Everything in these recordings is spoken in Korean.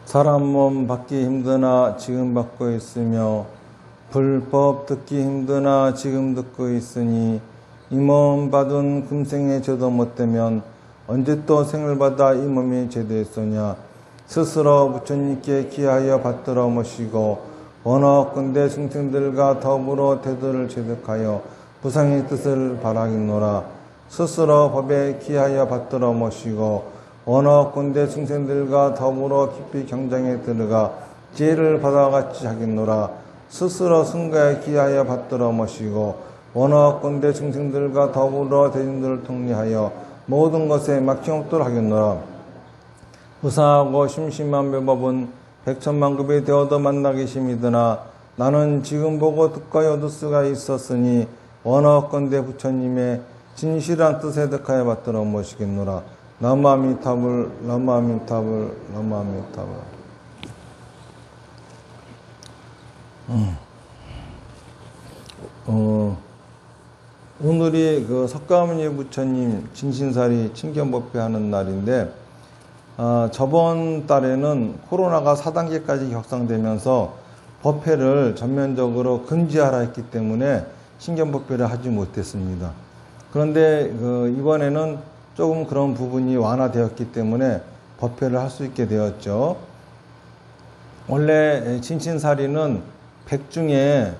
사람 몸 받기 힘드나 지금 받고 있으며 불법 듣기 힘드나 지금 듣고 있으니 이 몸 받은 금생에 죄도 못되면 언제 또 생을 받아 이 몸이 죄되었으냐. 스스로 부처님께 기하여 받들어 모시고 원어건대 중생들과 더불어 태도를 체득하여 부상의 뜻을 바라겠노라. 스스로 법에 기하여 받들어 모시고 원어건대 중생들과 더불어 깊이 경장에 들어가 지혜를 받아같이 하겠노라. 스스로 승가에 기하여 받들어 모시고 원어건대 중생들과 더불어 대중들을 통리하여 모든 것에 막힘없도록 하겠노라. 무상하고 심심한 묘법은 백천만급이 되어도 만나기 심이드나 나는 지금 보고 듣고 얻을 수가 있었으니 원어건대 부처님의 진실한 뜻에 득하여 받들어 모시겠노라. 나무아미타불 나무아미타불 나무아미타불. 오늘이 그 석가모니 부처님 진신사리 친견법회 하는 날인데, 저번 달에는 코로나가 4단계까지 격상되면서 법회를 전면적으로 금지하라 했기 때문에 친견법회를 하지 못했습니다. 그런데 이번에는 조금 그런 부분이 완화되었기 때문에 법회를 할 수 있게 되었죠. 원래 진신사리는 백중에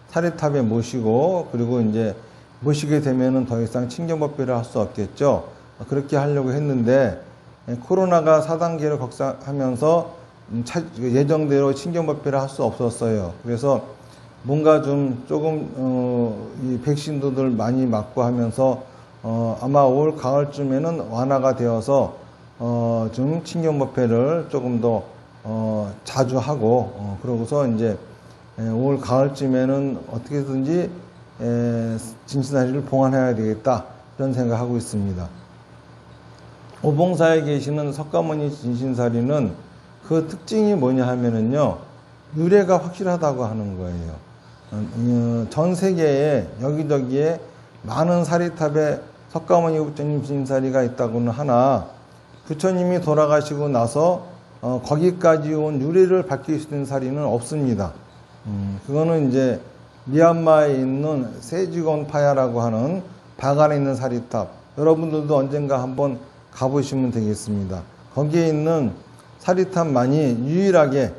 사리탑에 모시고, 그리고 이제 모시게 되면은 더 이상 친견법회를 할 수 없겠죠. 그렇게 하려고 했는데 코로나가 4단계로 격상하면서 예정대로 친견법회를 할 수 없었어요. 그래서 뭔가 조금 이 백신도들 많이 맞고 하면서 아마 올 가을쯤에는 완화가 되어서 좀 친견법회를 조금 더 자주 하고, 그러고서 이제 올 가을쯤에는 어떻게든지 진신사리를 봉안해야 되겠다, 이런 생각하고 있습니다. 오봉사에 계시는 석가모니 진신사리는 그 특징이 뭐냐 하면은요, 유래가 확실하다고 하는 거예요. 전 세계에 여기저기에 많은 사리탑에 석가모니 부처님 진신사리가 있다고는 하나, 부처님이 돌아가시고 나서 거기까지 온 유래를 밝힐 수 있는 사리는 없습니다. 그거는 이제 미얀마에 있는 세지곤 파야라고 하는 바간에 있는 사리탑, 여러분들도 언젠가 한번 가보시면 되겠습니다. 거기에 있는 사리탑만이 유일하게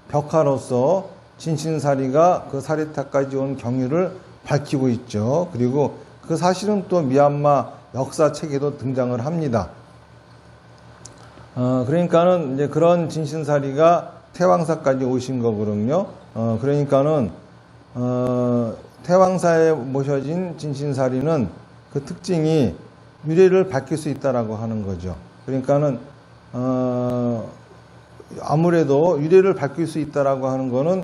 벽화로서 진신사리가 그 사리탑까지 온 경위를 밝히고 있죠. 그리고 그 사실은 또 미얀마 역사책에도 등장을 합니다. 그러니까는 이제 그런 진신사리가 태왕사까지 오신 거거든요. 그러니까는 태왕사에 모셔진 진신사리는 그 특징이 유래를 밝힐 수 있다라고 하는 거죠. 그러니까는 아무래도 유래를 밝힐 수 있다라고 하는 거는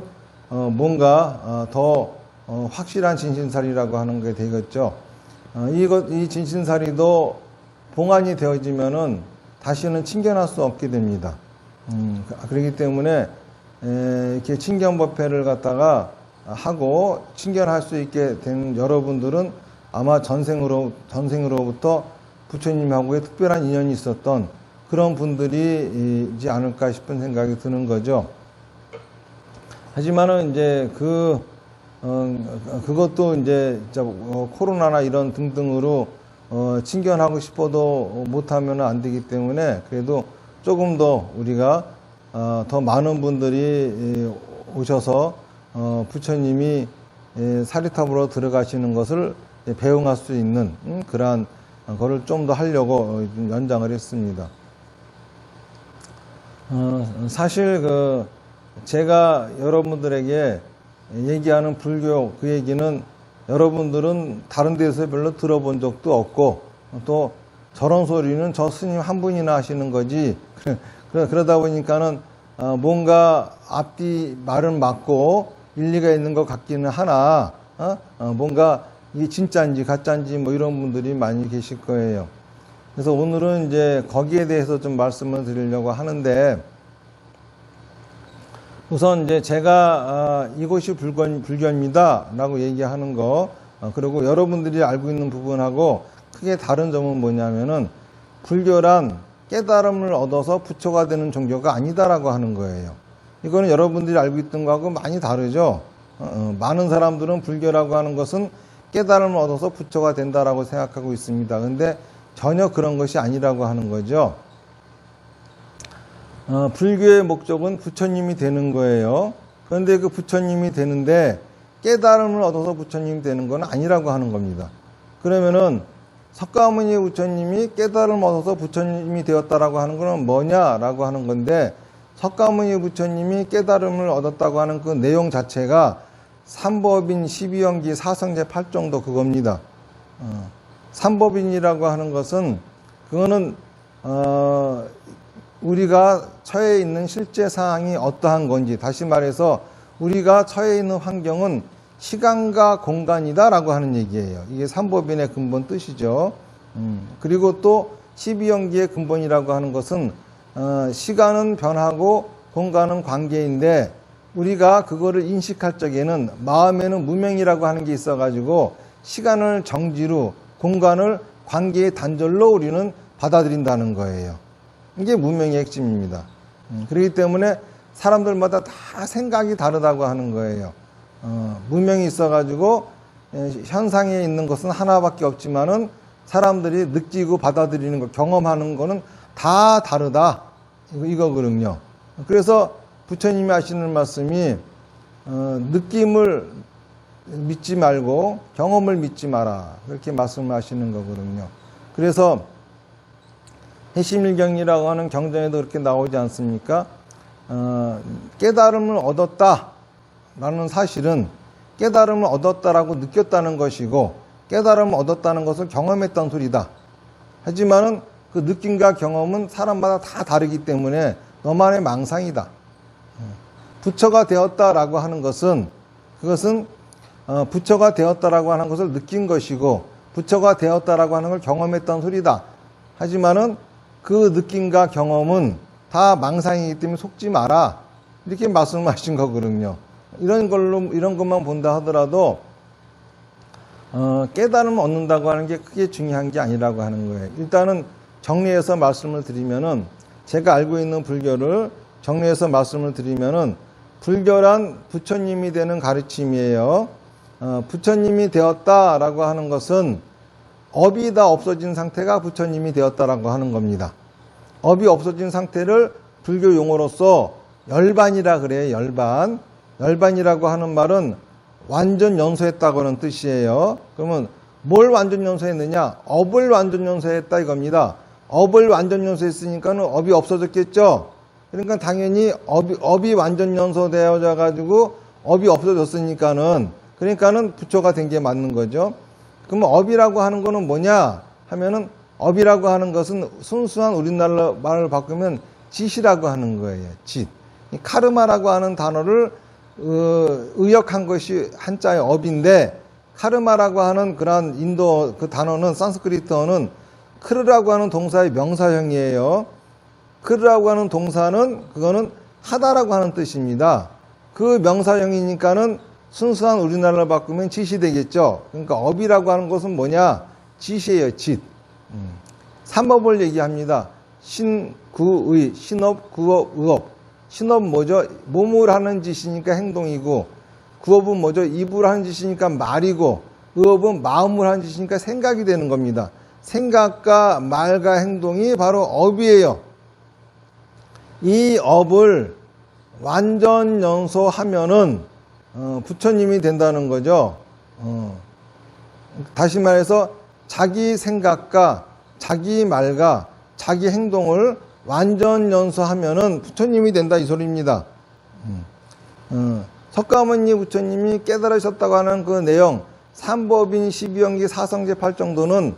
뭔가 더 확실한 진신사리라고 하는 게 되겠죠. 이 진신사리도 봉안이 되어지면은 다시는 친견할 수 없게 됩니다. 그렇기 때문에 이렇게 친견법회를 갖다가 하고 친견할 수 있게 된 여러분들은 아마 전생으로부터 부처님하고의 특별한 인연이 있었던 그런 분들이지 않을까 싶은 생각이 드는 거죠. 하지만은 이제 그것도 이제 코로나나 이런 등등으로 친견하고 싶어도 못하면 안 되기 때문에, 그래도 조금 더 우리가 더 많은 분들이 오셔서 부처님이 사리탑으로 들어가시는 것을 배웅할 수 있는 그러한 거를 좀 더 하려고 연장을 했습니다. 사실 제가 여러분들에게 얘기하는 불교 그 얘기는 여러분들은 다른 데서 별로 들어본 적도 없고, 또 저런 소리는 저 스님 한 분이나 하시는 거지. 그러다 보니까는 뭔가 앞뒤 말은 맞고 일리가 있는 것 같기는 하나, 뭔가 이게 진짜인지 가짜인지 뭐 이런 분들이 많이 계실 거예요. 그래서 오늘은 이제 거기에 대해서 좀 말씀을 드리려고 하는데, 우선 이제 제가 이것이 불교입니다라고 얘기하는 거, 그리고 여러분들이 알고 있는 부분하고 크게 다른 점은 뭐냐면은 불교란 깨달음을 얻어서 부처가 되는 종교가 아니다라고 하는 거예요. 이거는 여러분들이 알고 있던 거하고 많이 다르죠. 많은 사람들은 불교라고 하는 것은 깨달음을 얻어서 부처가 된다라고 생각하고 있습니다. 근데 전혀 그런 것이 아니라고 하는 거죠. 불교의 목적은 부처님이 되는 거예요. 그런데 그 부처님이 되는데 깨달음을 얻어서 부처님이 되는 건 아니라고 하는 겁니다. 그러면은 석가모니 부처님이 깨달음을 얻어서 부처님이 되었다라고 하는 것은 뭐냐라고 하는 건데, 석가모니 부처님이 깨달음을 얻었다고 하는 그 내용 자체가 삼법인 12연기 사성제 8정도 그겁니다. 삼법인이라고 하는 것은 그거는 우리가 처해 있는 실제 상황이 어떠한 건지, 다시 말해서 우리가 처해 있는 환경은 시간과 공간이다라고 하는 얘기예요. 이게 삼법인의 근본 뜻이죠. 그리고 또 12연기의 근본이라고 하는 것은 시간은 변하고 공간은 관계인데, 우리가 그거를 인식할 적에는 마음에는 무명이라고 하는 게 있어가지고 시간을 정지로, 공간을 관계의 단절로 우리는 받아들인다는 거예요. 이게 무명의 핵심입니다. 그렇기 때문에 사람들마다 다 생각이 다르다고 하는 거예요. 무명이 있어가지고 현상에 있는 것은 하나밖에 없지만은 사람들이 느끼고 받아들이는 것, 경험하는 거는 다 다르다, 이거거든요. 그래서 부처님이 하시는 말씀이 느낌을 믿지 말고 경험을 믿지 마라, 그렇게 말씀하시는 거거든요. 그래서 해심일경이라고 하는 경전에도 그렇게 나오지 않습니까? 깨달음을 얻었다라는 사실은 깨달음을 얻었다라고 느꼈다는 것이고, 깨달음을 얻었다는 것을 경험했던 소리다. 하지만은 그 느낌과 경험은 사람마다 다 다르기 때문에 너만의 망상이다. 부처가 되었다라고 하는 것은, 그것은 부처가 되었다라고 하는 것을 느낀 것이고, 부처가 되었다라고 하는 걸 경험했던 소리다. 하지만은 그 느낌과 경험은 다 망상이기 때문에 속지 마라, 이렇게 말씀하신 거거든요. 이런 것만 본다 하더라도 깨달음을 얻는다고 하는 게 크게 중요한 게 아니라고 하는 거예요. 일단은 정리해서 말씀을 드리면은, 제가 알고 있는 불교를 정리해서 말씀을 드리면은, 불교란 부처님이 되는 가르침이에요. 부처님이 되었다라고 하는 것은 업이 다 없어진 상태가 부처님이 되었다라고 하는 겁니다. 업이 없어진 상태를 불교 용어로서 열반이라 그래요. 열반. 열반이라고 하는 말은 완전 연소했다고 하는 뜻이에요. 그러면 뭘 완전 연소했느냐? 업을 완전 연소했다 이겁니다. 업을 완전 연소했으니까는 업이 없어졌겠죠. 그러니까 당연히 업이 완전 연소되어져 가지고 업이 없어졌으니까는, 그러니까는 부처가 된 게 맞는 거죠. 그러면 업이라고 하는 거는 뭐냐 하면은, 업이라고 하는 것은 순수한 우리나라 말을 바꾸면 짓이라고 하는 거예요. 짓. 이 카르마라고 하는 단어를 의역한 것이 한자의 업인데, 카르마라고 하는 그런 인도 그 단어는, 산스크리트어는 크르라고 하는 동사의 명사형이에요. 크르라고 하는 동사는 그거는 하다라고 하는 뜻입니다. 그 명사형이니까는 순수한 우리나라를 바꾸면 짓이 되겠죠. 그러니까 업이라고 하는 것은 뭐냐? 짓이에요. 짓. 삼업을 얘기합니다. 신구의, 신업, 구업, 의업. 신업 뭐죠? 몸을 하는 짓이니까 행동이고, 구업은 뭐죠? 입을 하는 짓이니까 말이고, 의업은 마음을 하는 짓이니까 생각이 되는 겁니다. 생각과 말과 행동이 바로 업이에요. 이 업을 완전 연소하면은 부처님이 된다는 거죠. 다시 말해서 자기 생각과 자기 말과 자기 행동을 완전 연소하면은 부처님이 된다, 이 소리입니다. 석가모니 부처님이 깨달으셨다고 하는 그 내용, 삼법인 12연기 사성제 8정도는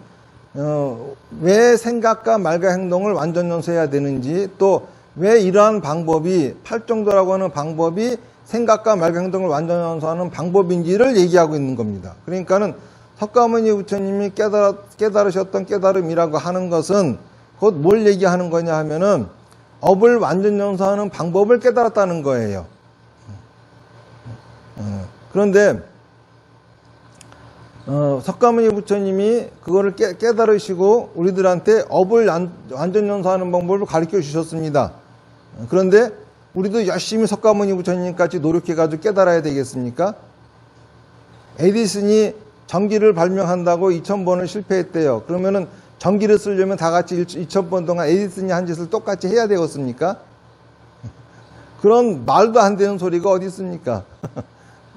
왜 생각과 말과 행동을 완전 연소해야 되는지, 또 왜 이러한 방법이 8정도라고 하는 방법이 생각과 말과 행동을 완전 연소하는 방법인지를 얘기하고 있는 겁니다. 그러니까는 석가모니 부처님이 깨달으셨던 깨달음이라고 하는 것은 곧 뭘 얘기하는 거냐 하면은 업을 완전 연소하는 방법을 깨달았다는 거예요. 그런데 석가모니 부처님이 그거를 깨달으시고 우리들한테 업을 완전연소하는 방법을 가르쳐 주셨습니다. 그런데 우리도 열심히 석가모니 부처님까지 노력해가지고 깨달아야 되겠습니까? 에디슨이 전기를 발명한다고 2000번을 실패했대요. 그러면은 전기를 쓰려면 다 같이 2000번 동안 에디슨이 한 짓을 똑같이 해야 되겠습니까? 그런 말도 안 되는 소리가 어디 있습니까?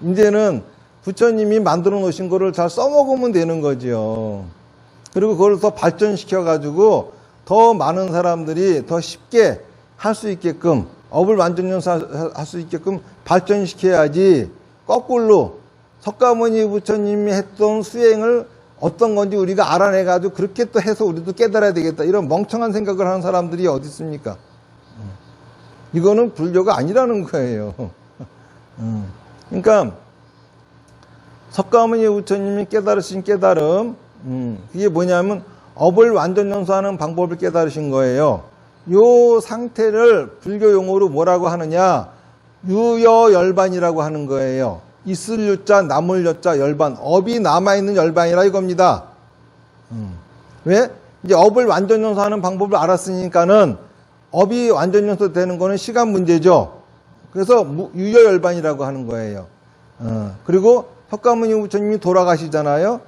이제는 부처님이 만들어 놓으신 거를 잘 써먹으면 되는 거지요. 그리고 그걸 더 발전시켜 가지고 더 많은 사람들이 더 쉽게 할 수 있게끔 업을 완전연소할 수 있게끔 발전시켜야지 거꾸로 석가모니 부처님이 했던 수행을 어떤 건지 우리가 알아내 가지고 그렇게 또 해서 우리도 깨달아야 되겠다 이런 멍청한 생각을 하는 사람들이 어디 있습니까? 이거는 불교가 아니라는 거예요. 그러니까 석가모니 부처님이 깨달으신 깨달음, 그게 뭐냐면 업을 완전연소하는 방법을 깨달으신 거예요. 요 상태를 불교 용어로 뭐라고 하느냐? 유여열반이라고 하는 거예요. 있을 유자, 남을 여자, 열반. 업이 남아있는 열반이라 이겁니다. 왜? 이제 업을 완전연소하는 방법을 알았으니까는 업이 완전연소되는 거는 시간 문제죠. 그래서 유여열반이라고 하는 거예요. 그리고 석가모니 부처님이 돌아가시잖아요.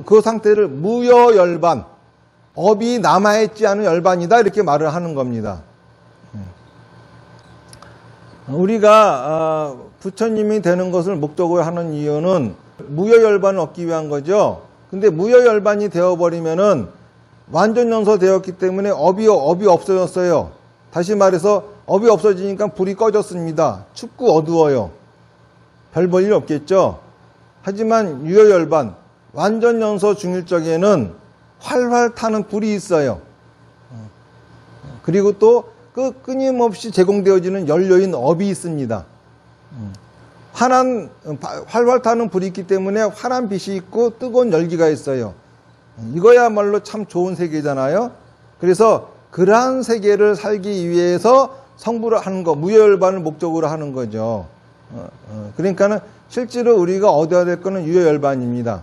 그 상태를 무여열반, 업이 남아있지 않은 열반이다 이렇게 말을 하는 겁니다. 우리가 부처님이 되는 것을 목적으로 하는 이유는 무여열반을 얻기 위한 거죠. 근데 무여열반이 되어버리면은 완전연소되었기 때문에 업이 없어졌어요. 다시 말해서 업이 없어지니까 불이 꺼졌습니다. 춥고 어두워요. 별 볼 일 없겠죠. 하지만 유여열반, 완전연소 중일 적에는 활활 타는 불이 있어요. 그리고 또 끊임없이 제공되어지는 연료인 업이 있습니다. 활활 타는 불이 있기 때문에 환한 빛이 있고 뜨거운 열기가 있어요. 이거야말로 참 좋은 세계잖아요. 그래서 그러한 세계를 살기 위해서 성불을 하는 거, 무여열반을 목적으로 하는 거죠. 그러니까는 실제로 우리가 얻어야 될 거는 유여열반입니다.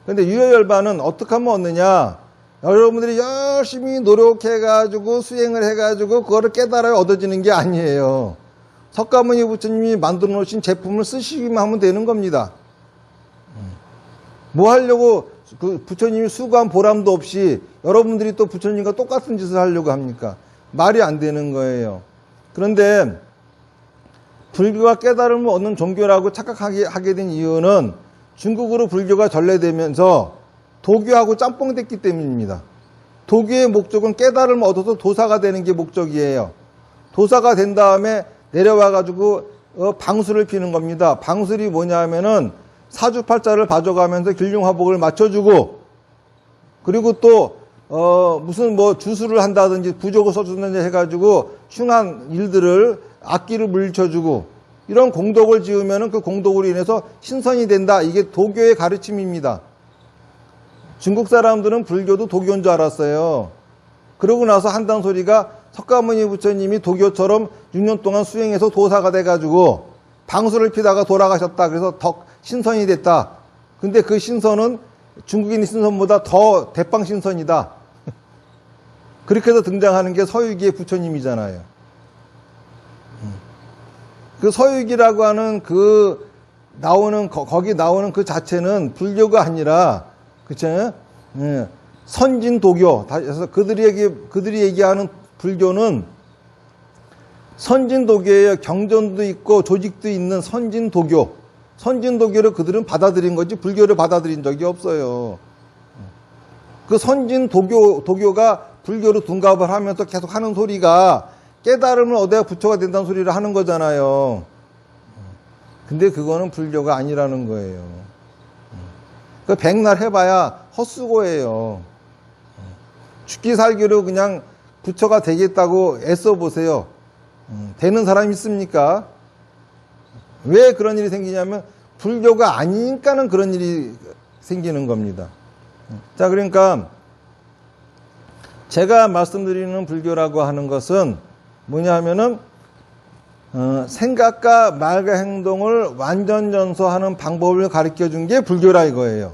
그런데 유여열반은 어떻게 하면 얻느냐? 여러분들이 열심히 노력해가지고 수행을 해가지고 그거를 깨달아야 얻어지는 게 아니에요. 석가모니 부처님이 만들어 놓으신 제품을 쓰시기만 하면 되는 겁니다. 뭐 하려고 그 부처님이 수고한 보람도 없이 여러분들이 또 부처님과 똑같은 짓을 하려고 합니까? 말이 안 되는 거예요. 그런데 불교가 깨달음을 얻는 종교라고 착각하게 된 이유는 중국으로 불교가 전래되면서 도교하고 짬뽕 됐기 때문입니다. 도교의 목적은 깨달음을 얻어서 도사가 되는 게 목적이에요. 도사가 된 다음에 내려와 가지고 방술을 피는 겁니다. 방술이 뭐냐 하면은 사주팔자를 봐줘가면서 길흉화복을 맞춰주고, 그리고 또 무슨 뭐 주술을 한다든지 부족을 써주든지 해가지고 흉한 일들을 악기를 물리쳐주고, 이런 공덕을 지으면은 그 공덕으로 인해서 신선이 된다. 이게 도교의 가르침입니다. 중국 사람들은 불교도 도교인 줄 알았어요. 그러고 나서 한다는 소리가 석가모니 부처님이 도교처럼 6년 동안 수행해서 도사가 돼가지고 방수를 피다가 돌아가셨다. 그래서 더 신선이 됐다. 근데 그 신선은 중국인 신선보다 더 대빵 신선이다. 그렇게 해서 등장하는 게 서유기의 부처님이잖아요. 그 서유기라고 하는 거기 나오는 그 자체는 불교가 아니라, 그쵸? 선진도교. 그래서 그들이 얘기하는 불교는 선진도교예요. 경전도 있고 조직도 있는 선진도교. 선진도교를 그들은 받아들인 거지 불교를 받아들인 적이 없어요. 그 선진도교가 불교로 둔갑을 하면서 계속 하는 소리가 깨달음을 얻어야 부처가 된다는 소리를 하는 거잖아요. 근데 그거는 불교가 아니라는 거예요. 그 백날 해봐야 헛수고예요. 죽기 살기로 그냥 부처가 되겠다고 애써 보세요. 되는 사람이 있습니까? 왜 그런 일이 생기냐면 불교가 아니니까는 그런 일이 생기는 겁니다. 자, 그러니까 제가 말씀드리는 불교라고 하는 것은 뭐냐 하면은 생각과 말과 행동을 완전 연소하는 방법을 가르쳐 준 게 불교라 이거예요.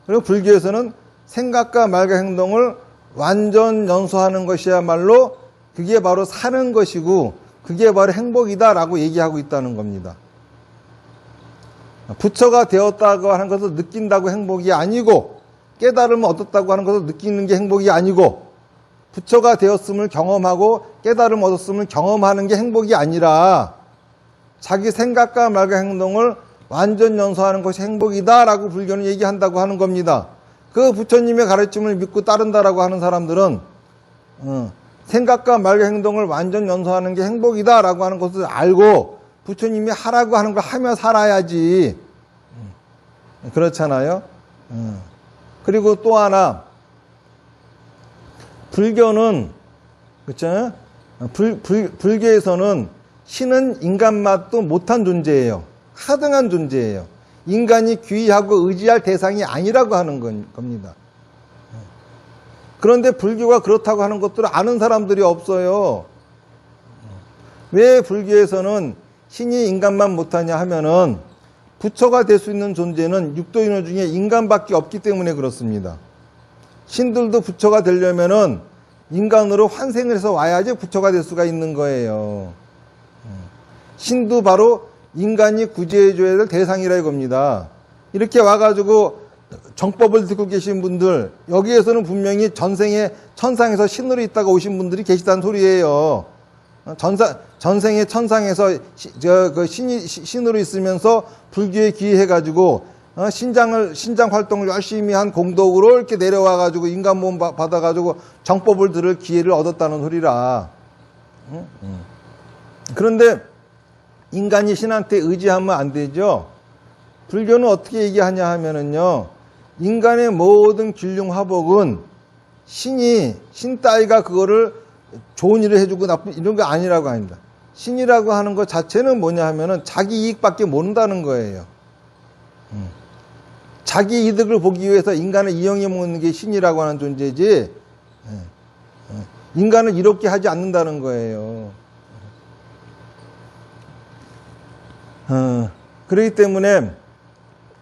그리고 불교에서는 생각과 말과 행동을 완전 연소하는 것이야말로 그게 바로 사는 것이고 그게 바로 행복이다라고 얘기하고 있다는 겁니다. 부처가 되었다고 하는 것을 느낀다고 행복이 아니고 깨달음을 얻었다고 하는 것을 느끼는 게 행복이 아니고 부처가 되었음을 경험하고 깨달음을 얻었음을 경험하는 게 행복이 아니라 자기 생각과 말과 행동을 완전 연소하는 것이 행복이다라고 불교는 얘기한다고 하는 겁니다. 그 부처님의 가르침을 믿고 따른다라고 하는 사람들은 생각과 말과 행동을 완전 연소하는 게 행복이다라고 하는 것을 알고 부처님이 하라고 하는 걸 하며 살아야지. 그렇잖아요. 그리고 또 하나 불교는 그렇죠? 불교에서는 신은 인간 맛도 못한 존재예요. 하등한 존재예요. 인간이 귀의하고 의지할 대상이 아니라고 하는 겁니다. 그런데 불교가 그렇다고 하는 것들을 아는 사람들이 없어요. 왜 불교에서는 신이 인간만 못하냐 하면은 부처가 될 수 있는 존재는 육도인호 중에 인간밖에 없기 때문에 그렇습니다. 신들도 부처가 되려면은 인간으로 환생을 해서 와야지 부처가 될 수가 있는 거예요. 신도 바로 인간이 구제해줘야 될 대상이라 이겁니다. 이렇게 와가지고 정법을 듣고 계신 분들, 여기에서는 분명히 전생에 천상에서 신으로 있다가 오신 분들이 계시다는 소리예요. 전생에 천상에서 신으로 있으면서 불교에 귀의해가지고 신장 활동을 열심히 한 공덕으로 이렇게 내려와가지고 인간 몸 받아가지고 정법을 들을 기회를 얻었다는 소리라. 그런데 인간이 신한테 의지하면 안 되죠. 불교는 어떻게 얘기하냐 하면은요, 인간의 모든 길흉화복은 신 따위가 그거를 좋은 일을 해주고 나쁜 이런 거 아니라고 합니다. 신이라고 하는 것 자체는 뭐냐 하면은 자기 이익밖에 모른다는 거예요. 자기 이득을 보기 위해서 인간을 이용해 먹는 게 신이라고 하는 존재지, 인간을 이롭게 하지 않는다는 거예요. 그렇기 때문에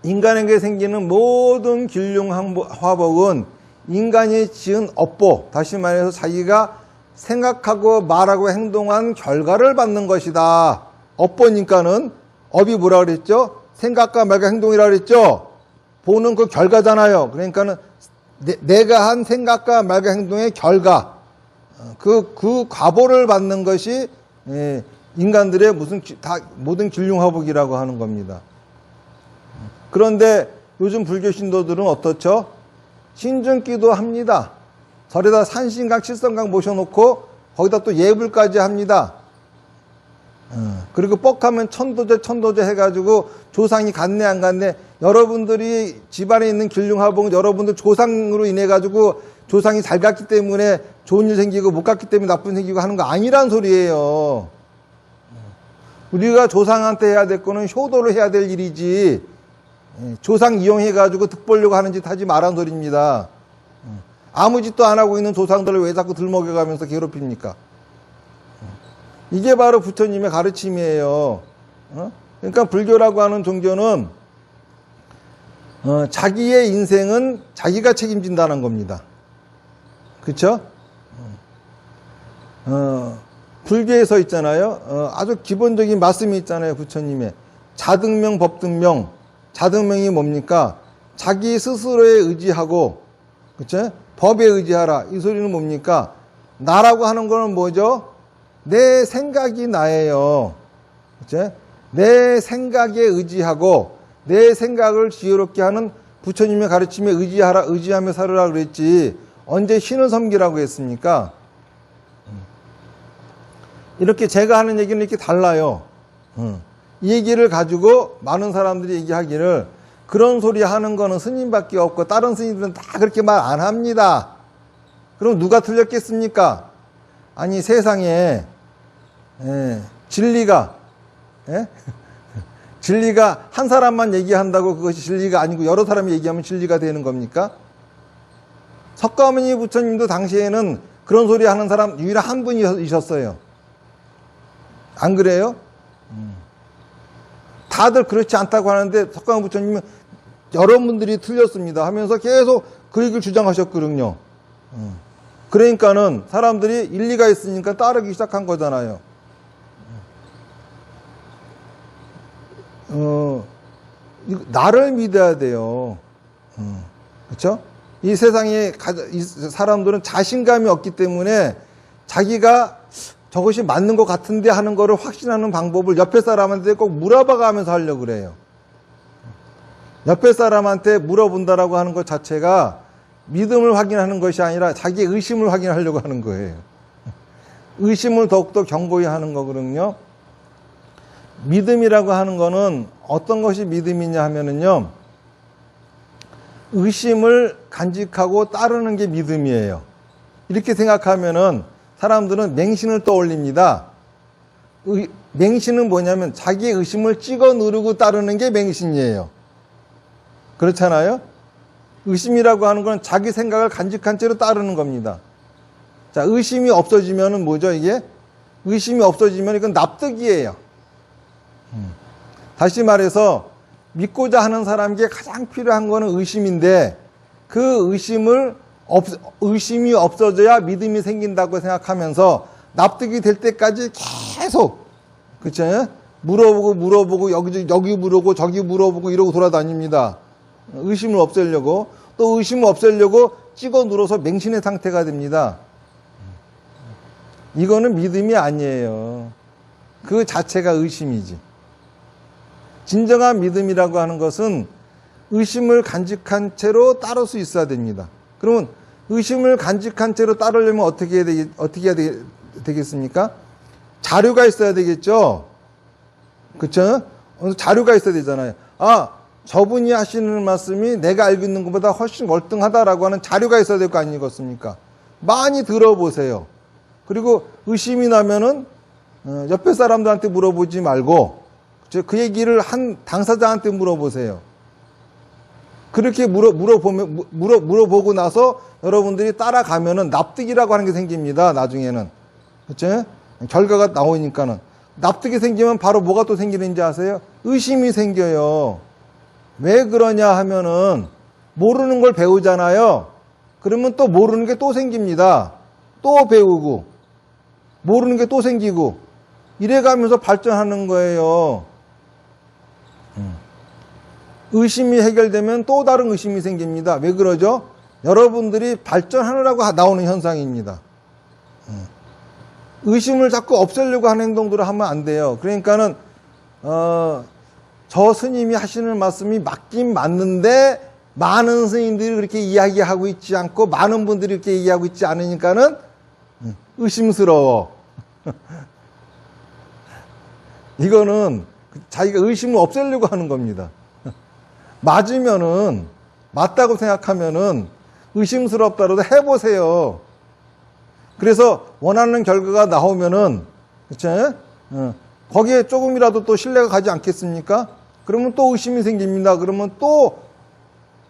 인간에게 생기는 모든 길흉화복은 인간이 지은 업보, 다시 말해서 자기가 생각하고 말하고 행동한 결과를 받는 것이다. 업보니까는 업이 뭐라 그랬죠? 생각과 말과 행동이라 그랬죠? 보는 그 결과잖아요. 그러니까는 내가 한 생각과 말과 행동의 결과, 그 과보를 받는 것이 인간들의 모든 길흉화복이라고 하는 겁니다. 그런데 요즘 불교 신도들은 어떻죠? 신중기도 합니다. 절에다 산신각, 칠성각 모셔놓고 거기다 또 예불까지 합니다. 그리고 뻑하면 천도제 해가지고 조상이 갔네 안 갔네. 여러분들이 집안에 있는 길흉화복은 여러분들 조상으로 인해가지고 조상이 잘 갔기 때문에 좋은 일 생기고 못 갔기 때문에 나쁜 일 생기고 하는 거 아니란 소리예요. 우리가 조상한테 해야 될 거는 효도를 해야 될 일이지, 조상 이용해가지고 득 보려고 하는 짓 하지 말란 소리입니다. 아무 짓도 안 하고 있는 조상들을 왜 자꾸 들먹여가면서 괴롭힙니까? 이게 바로 부처님의 가르침이에요. 그러니까 불교라고 하는 종교는 자기의 인생은 자기가 책임진다는 겁니다. 그렇죠? 불교에서 있잖아요. 아주 기본적인 말씀이 있잖아요. 부처님의 자등명, 법등명. 자등명이 뭡니까? 자기 스스로에 의지하고, 그렇죠? 법에 의지하라. 이 소리는 뭡니까? 나라고 하는 거는 뭐죠? 내 생각이 나예요. 그렇죠? 내 생각에 의지하고 내 생각을 지혜롭게 하는 부처님의 가르침에 의지하며 살으라 그랬지, 언제 신을 섬기라고 했습니까? 이렇게 제가 하는 얘기는 이렇게 달라요. 이 얘기를 가지고 많은 사람들이 얘기하기를, 그런 소리 하는 거는 스님밖에 없고 다른 스님들은 다 그렇게 말 안 합니다. 그럼 누가 틀렸겠습니까? 아니, 세상에 진리가 한 사람만 얘기한다고 그것이 진리가 아니고 여러 사람이 얘기하면 진리가 되는 겁니까? 석가모니 부처님도 당시에는 그런 소리 하는 사람 유일한 한 분이셨어요. 안 그래요? 다들 그렇지 않다고 하는데 석가모니 부처님은 여러분들이 틀렸습니다 하면서 계속 그 얘기를 주장하셨거든요. 그러니까는 사람들이 일리가 있으니까 따르기 시작한 거잖아요. 나를 믿어야 돼요. 그렇죠? 이 세상에 이 사람들은 자신감이 없기 때문에 자기가 저것이 맞는 것 같은데 하는 거를 확신하는 방법을 옆에 사람한테 꼭 물어봐가면서 하려고 그래요. 옆에 사람한테 물어본다라고 하는 것 자체가 믿음을 확인하는 것이 아니라 자기의 의심을 확인하려고 하는 거예요. 의심을 더욱더 견고히 하는 거거든요. 믿음이라고 하는 거는 어떤 것이 믿음이냐 하면은요, 의심을 간직하고 따르는 게 믿음이에요. 이렇게 생각하면은 사람들은 맹신을 떠올립니다. 맹신은 뭐냐면 자기의 의심을 찍어 누르고 따르는 게 맹신이에요. 그렇잖아요? 의심이라고 하는 건 자기 생각을 간직한 채로 따르는 겁니다. 자, 의심이 없어지면은 뭐죠, 이게? 의심이 없어지면 이건 납득이에요. 다시 말해서 믿고자 하는 사람에게 가장 필요한 거는 의심인데 그 의심이 없어져야 믿음이 생긴다고 생각하면서 납득이 될 때까지 계속, 그쵸? 물어보고 여기 물어보고 저기 물어보고 이러고 돌아다닙니다. 의심을 없애려고. 또 의심을 없애려고 찍어 눌러서 맹신의 상태가 됩니다. 이거는 믿음이 아니에요. 그 자체가 의심이지. 진정한 믿음이라고 하는 것은 의심을 간직한 채로 따를 수 있어야 됩니다. 그러면 의심을 간직한 채로 따르려면 어떻게 해야 되겠습니까? 자료가 있어야 되겠죠? 그쵸? 자료가 있어야 되잖아요. 아, 저분이 하시는 말씀이 내가 알고 있는 것보다 훨씬 월등하다라고 하는 자료가 있어야 될 거 아니겠습니까? 많이 들어보세요. 그리고 의심이 나면은 옆에 사람들한테 물어보지 말고 그 얘기를 한 당사자한테 물어보세요. 그렇게 물어보고 나서 여러분들이 따라가면은 납득이라고 하는 게 생깁니다. 나중에는. 그쵸? 결과가 나오니까는. 납득이 생기면 바로 뭐가 또 생기는지 아세요? 의심이 생겨요. 왜 그러냐 하면은 모르는 걸 배우잖아요. 그러면 또 모르는 게 또 생깁니다. 또 배우고 모르는 게 또 생기고 이래가면서 발전하는 거예요. 의심이 해결되면 또 다른 의심이 생깁니다. 왜 그러죠? 여러분들이 발전하느라고 나오는 현상입니다. 의심을 자꾸 없애려고 하는 행동들을 하면 안 돼요. 그러니까는 저 스님이 하시는 말씀이 맞긴 맞는데 많은 스님들이 그렇게 이야기하고 있지 않고 많은 분들이 그렇게 얘기하고 있지 않으니까는 의심스러워. 이거는 자기가 의심을 없애려고 하는 겁니다. 맞으면은 맞다고 생각하면은 의심스럽다라도 해보세요. 그래서 원하는 결과가 나오면은 그쵸? 거기에 조금이라도 또 신뢰가 가지 않겠습니까? 그러면 또 의심이 생깁니다. 그러면 또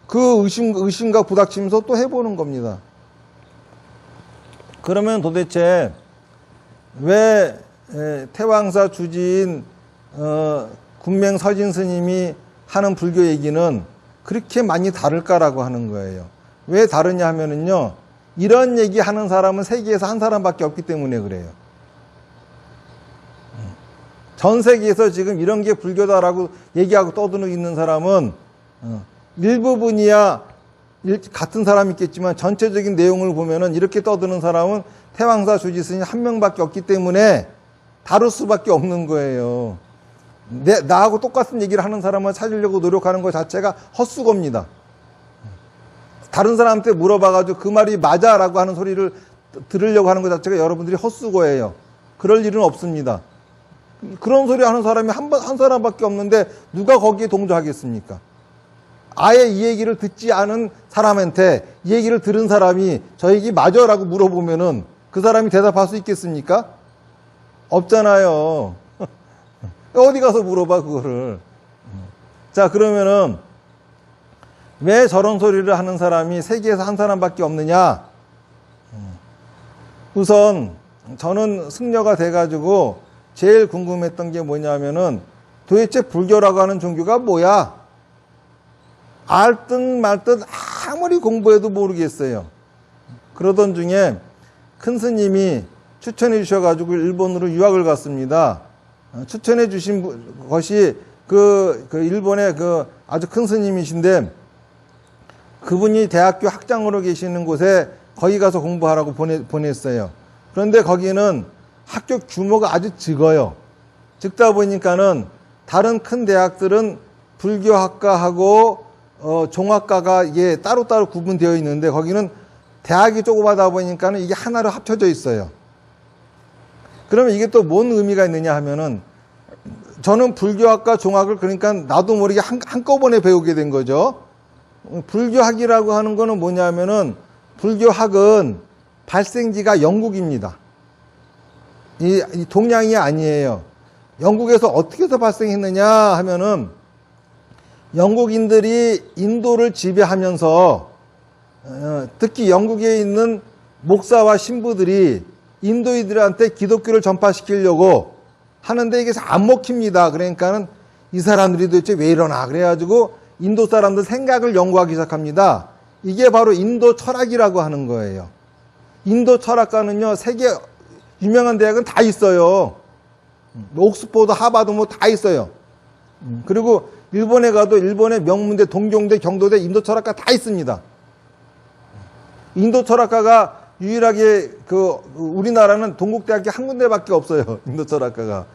그 의심과 부닥치면서 또 해보는 겁니다. 그러면 도대체 왜 태왕사 주지인 군맹 서진 스님이 하는 불교 얘기는 그렇게 많이 다를까라고 하는 거예요. 왜 다르냐 하면은요, 이런 얘기 하는 사람은 세계에서 한 사람밖에 없기 때문에 그래요. 전 세계에서 지금 이런 게 불교다라고 얘기하고 떠드는 있는 사람은 일부분이야 같은 사람이 있겠지만 전체적인 내용을 보면은 이렇게 떠드는 사람은 태왕사 주지 스님 한 명밖에 없기 때문에 다룰 수밖에 없는 거예요. 나하고 똑같은 얘기를 하는 사람을 찾으려고 노력하는 것 자체가 헛수고입니다. 다른 사람한테 물어봐가지고 그 말이 맞아라고 하는 소리를 들으려고 하는 것 자체가 여러분들이 헛수고예요. 그럴 일은 없습니다. 그런 소리 하는 사람이 한 사람밖에 없는데 누가 거기에 동조하겠습니까? 아예 이 얘기를 듣지 않은 사람한테 이 얘기를 들은 사람이 저 얘기 맞아라고 물어보면은 그 사람이 대답할 수 있겠습니까? 없잖아요. 어디 가서 물어봐 그거를. 자, 그러면은 왜 저런 소리를 하는 사람이 세계에서 한 사람밖에 없느냐? 우선 저는 승려가 돼가지고 제일 궁금했던 게 뭐냐면은 도대체 불교라고 하는 종교가 뭐야? 알듯 말듯 아무리 공부해도 모르겠어요. 그러던 중에 큰 스님이 추천해 주셔가지고 일본으로 유학을 갔습니다. 추천해 주신 것이 그 일본의 그 아주 큰 스님이신데 그분이 대학교 학장으로 계시는 곳에 거기 가서 공부하라고 보냈어요. 그런데 거기는 학교 규모가 아주 적어요. 적다 보니까는 다른 큰 대학들은 불교학과하고 종학과가 이게 따로따로 구분되어 있는데 거기는 대학이 조그마다 보니까는 이게 하나로 합쳐져 있어요. 그러면 이게 또 뭔 의미가 있느냐 하면은 저는 불교학과 종학을 그러니까 나도 모르게 한꺼번에 배우게 된 거죠. 불교학이라고 하는 거는 뭐냐면은 불교학은 발생지가 영국입니다. 이 동양이 아니에요. 영국에서 어떻게 해서 발생했느냐 하면은 영국인들이 인도를 지배하면서 특히 영국에 있는 목사와 신부들이 인도인들한테 기독교를 전파시키려고 하는데 이게 안 먹힙니다. 그러니까는 이 사람들이 도대체 왜 이러나 그래가지고 인도 사람들 생각을 연구하기 시작합니다. 이게 바로 인도 철학이라고 하는 거예요. 인도 철학가는요 세계 유명한 대학은 다 있어요. 옥스포드, 하버드 뭐 다 있어요. 그리고 일본에 가도 일본의 명문대, 동경대, 경도대, 인도 철학가 다 있습니다. 인도 철학가가 유일하게 우리나라는 동국대학교 한 군데밖에 없어요. 인도 철학가가.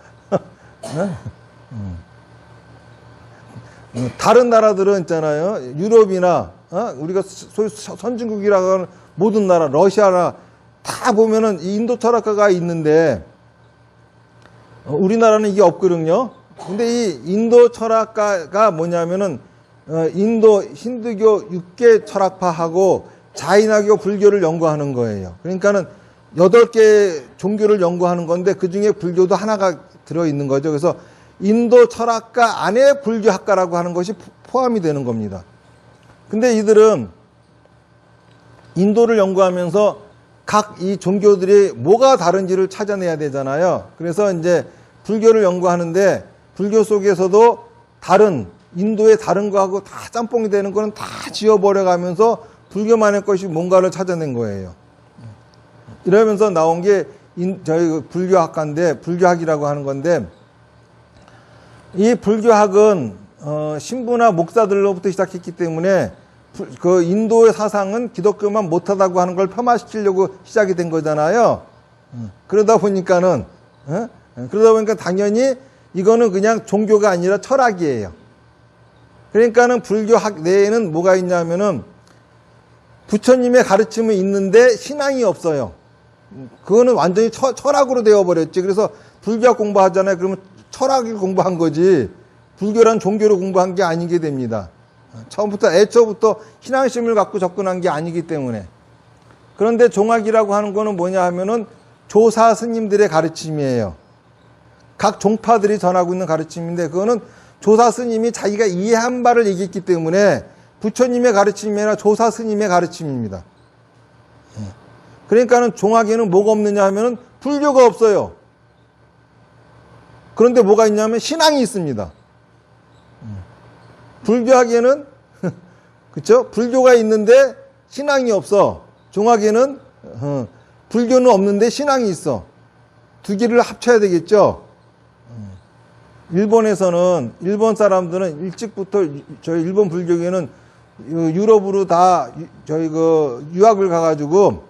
다른 나라들은 있잖아요. 유럽이나 우리가 소위 선진국이라고 하는 모든 나라, 러시아나 다 보면은 인도 철학가가 있는데 우리나라는 이게 없거든요. 근데 이 인도 철학가가 뭐냐면은 인도 힌두교 6개 철학파하고 자인화교 불교를 연구하는 거예요. 그러니까는 8개 종교를 연구하는 건데 그 중에 불교도 하나가 들어있는 거죠. 그래서 인도 철학가 안에 불교학과라고 하는 것이 포함이 되는 겁니다. 근데 이들은 인도를 연구하면서 각 이 종교들이 뭐가 다른지를 찾아내야 되잖아요. 그래서 이제 불교를 연구하는데 불교 속에서도 다른 인도의 다른 거하고 다 짬뽕이 되는 거는 다 지워버려가면서 불교만의 것이 뭔가를 찾아낸 거예요. 이러면서 나온 게 저희 불교학과인데 불교학이라고 하는 건데 이 불교학은 신부나 목사들로부터 시작했기 때문에 그 인도의 사상은 기독교만 못하다고 하는 걸 폄하시키려고 시작이 된 거잖아요. 그러다 보니까 당연히 이거는 그냥 종교가 아니라 철학이에요. 그러니까는 불교학 내에는 뭐가 있냐면은 부처님의 가르침은 있는데 신앙이 없어요. 그거는 완전히 철학으로 되어버렸지. 그래서 불교학 공부하잖아요. 그러면 철학을 공부한 거지 불교란 종교를 공부한 게 아니게 됩니다. 애초부터 신앙심을 갖고 접근한 게 아니기 때문에. 그런데 종학이라고 하는 거는 뭐냐 하면은 조사 스님들의 가르침이에요. 각 종파들이 전하고 있는 가르침인데 그거는 조사 스님이 자기가 이해한 바를 얘기했기 때문에 부처님의 가르침이 아니라 조사 스님의 가르침입니다. 그러니까는 종학에는 뭐가 없느냐 하면은 불교가 없어요. 그런데 뭐가 있냐면 신앙이 있습니다. 불교학에는 그렇죠? 불교가 있는데 신앙이 없어. 종학에는 불교는 없는데 신앙이 있어. 두 개를 합쳐야 되겠죠. 일본에서는 일본 사람들은 일찍부터 저희 일본 불교계는 유럽으로 다 저희 유학을 가가지고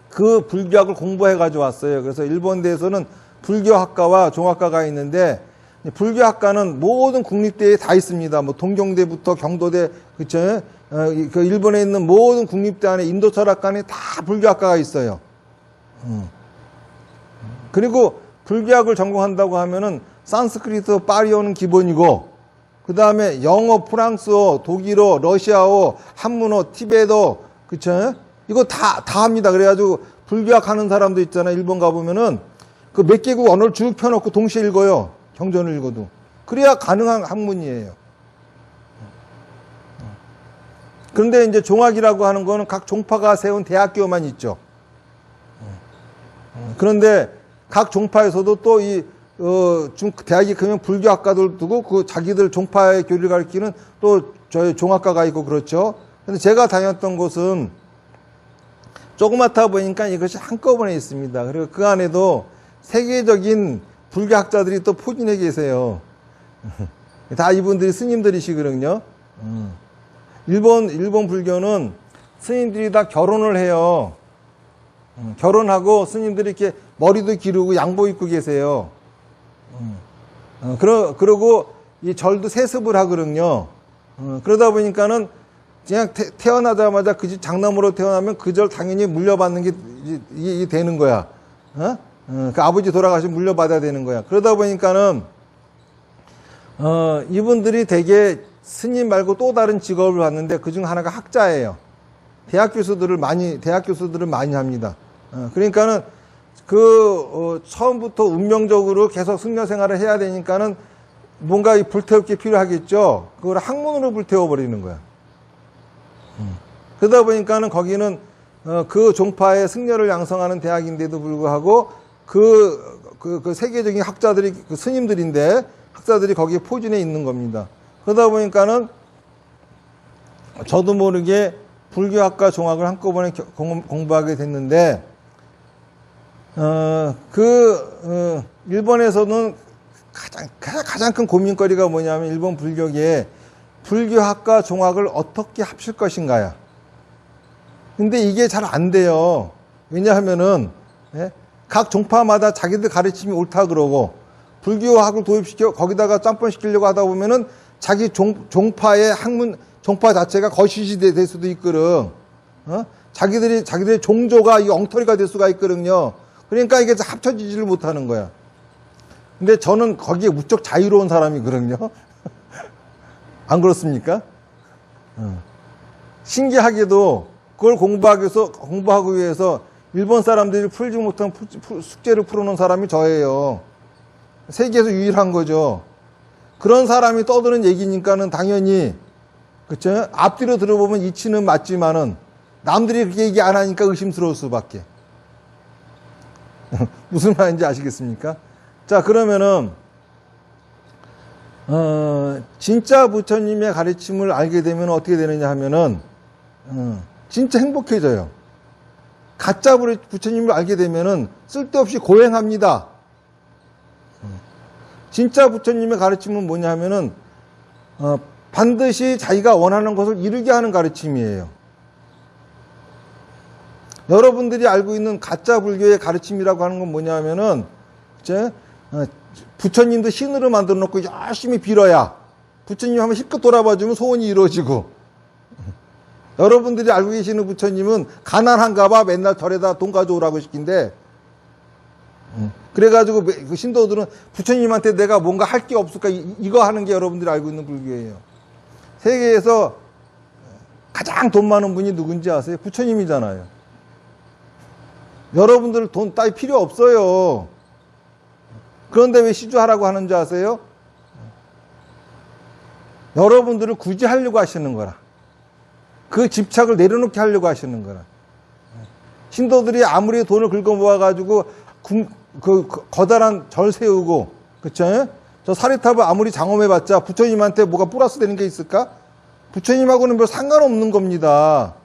그 불교학을 공부해 가지고 왔어요. 그래서 일본 대에서는 불교학과와 종학과가 있는데 불교학과는 모든 국립대에 다 있습니다. 뭐 동경대부터 경도대, 그쵸? 그 일본에 있는 모든 국립대 안에 인도 철학관에 다 불교학과가 있어요. 그리고 불교학을 전공한다고 하면은 산스크리트, 파리어는 기본이고, 그 다음에 영어, 프랑스어, 독일어, 러시아어, 한문어, 티베트어, 그쵸? 이거 다 합니다. 그래가지고 불교학 하는 사람도 있잖아요. 일본 가보면은 그 몇 개국 언어를 쭉 펴놓고 동시에 읽어요. 경전을 읽어도. 그래야 가능한 학문이에요. 그런데 이제 종학이라고 하는 거는 각 종파가 세운 대학교만 있죠. 그런데 각 종파에서도 또 대학에 가면 불교학과들 두고 그 자기들 종파의 교리를 가르치는 또 저희 종학과가 있고 그렇죠. 근데 제가 다녔던 곳은 조그맣다 보니까 이것이 한꺼번에 있습니다. 그리고 그 안에도 세계적인 불교학자들이 또 포진해 계세요. 다 이분들이 스님들이시거든요. 일본 불교는 스님들이 다 결혼을 해요. 결혼하고 스님들이 이렇게 머리도 기르고 양복 입고 계세요. 그러고 이 절도 세습을 하거든요. 그러다 보니까는 그냥 태어나자마자 그 집 장남으로 태어나면 그 절 당연히 물려받는 게 이게 되는 거야. 그 아버지 돌아가시면 물려받아야 되는 거야. 그러다 보니까는 이분들이 되게 스님 말고 또 다른 직업을 갖는데 그중 하나가 학자예요. 대학 교수들을 많이 합니다. 그러니까는 처음부터 운명적으로 계속 승려 생활을 해야 되니까는 뭔가 불태울 게 필요하겠죠. 그걸 학문으로 불태워버리는 거야. 그러다 보니까는 거기는 그 종파의 승려를 양성하는 대학인데도 불구하고 그 세계적인 학자들이 그 스님들인데 학자들이 거기에 포진해 있는 겁니다. 그러다 보니까는 저도 모르게 불교학과 종학을 한꺼번에 공부하게 됐는데 일본에서는 가장 큰 고민거리가 뭐냐면 일본 불교계에 불교학과 종학을 어떻게 합칠 것인가요? 근데 이게 잘 안 돼요. 왜냐하면은 각 종파마다 자기들 가르침이 옳다 그러고 불교학을 도입시켜 거기다가 짬뽕시키려고 하다 보면은 자기 종파의 종파 자체가 거시시 될 수도 있거든. 자기들의 종조가 이 엉터리가 될 수가 있거든요. 그러니까 이게 합쳐지지를 못하는 거야. 근데 저는 거기에 무척 자유로운 사람이거든요. 안 그렇습니까? 신기하게도 그걸 공부하기 위해서 일본 사람들이 풀지 못한 숙제를 풀어놓은 사람이 저예요. 세계에서 유일한 거죠. 그런 사람이 떠드는 얘기니까는 당연히, 그쵸? 앞뒤로 들어보면 이치는 맞지만은 남들이 그렇게 얘기 안 하니까 의심스러울 수밖에. 무슨 말인지 아시겠습니까? 자, 그러면은, 진짜 부처님의 가르침을 알게 되면 어떻게 되느냐 하면은, 진짜 행복해져요. 가짜 부처님을 알게 되면은 쓸데없이 고행합니다. 진짜 부처님의 가르침은 뭐냐 하면은, 반드시 자기가 원하는 것을 이루게 하는 가르침이에요. 여러분들이 알고 있는 가짜 불교의 가르침이라고 하는 건 뭐냐 하면은, 부처님도 신으로 만들어 놓고 열심히 빌어야 부처님 한번 힘껏 돌아봐주면 소원이 이루어지고, 여러분들이 알고 계시는 부처님은 가난한가 봐 맨날 절에다 돈 가져오라고 시킨대. 그래가지고 그 신도들은 부처님한테 내가 뭔가 할 게 없을까 이거 하는 게 여러분들이 알고 있는 불교예요. 세계에서 가장 돈 많은 분이 누군지 아세요? 부처님이잖아요. 여러분들 돈 따위 필요 없어요. 그런데 왜 시주하라고 하는지 아세요? 여러분들을 굳이 하려고 하시는 거라. 그 집착을 내려놓게 하려고 하시는 거라. 신도들이 아무리 돈을 긁어 모아가지고 거다란 절 세우고, 그쵸? 저 사리탑을 아무리 장엄해봤자 부처님한테 뭐가 플러스 되는 게 있을까? 부처님하고는 별 상관없는 겁니다.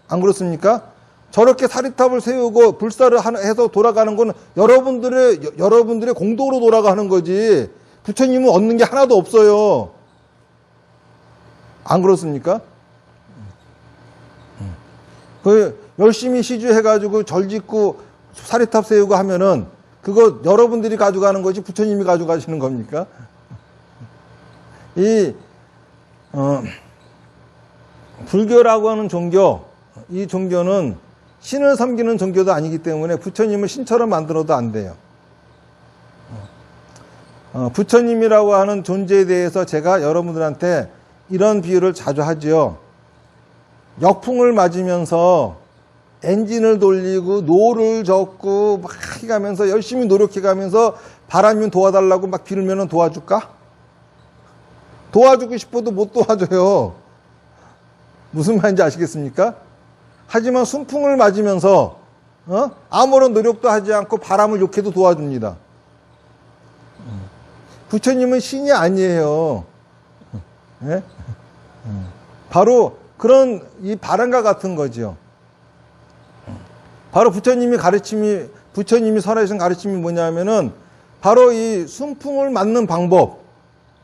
안 그렇습니까? 저렇게 사리탑을 세우고 불사를 해서 돌아가는 건 여러분들의 공덕으로 돌아가는 거지. 부처님은 얻는 게 하나도 없어요. 안 그렇습니까? 열심히 시주해가지고 절 짓고 사리탑 세우고 하면은 그거 여러분들이 가져가는 거지 부처님이 가져가시는 겁니까? 불교라고 하는 종교, 이 종교는 신을 섬기는 종교도 아니기 때문에 부처님을 신처럼 만들어도 안 돼요. 부처님이라고 하는 존재에 대해서 제가 여러분들한테 이런 비유를 자주 하지요. 역풍을 맞으면서 엔진을 돌리고 노를 젓고 막 해가면서 열심히 노력해가면서 바람이 도와달라고 막 빌으면 도와줄까? 도와주고 싶어도 못 도와줘요. 무슨 말인지 아시겠습니까? 하지만 순풍을 맞으면서 아무런 노력도 하지 않고 바람을 욕해도 도와줍니다. 부처님은 신이 아니에요. 예? 바로 그런 이 바람과 같은 거죠. 바로 부처님이 설하신 가르침이 뭐냐면은 바로 이 순풍을 맞는 방법,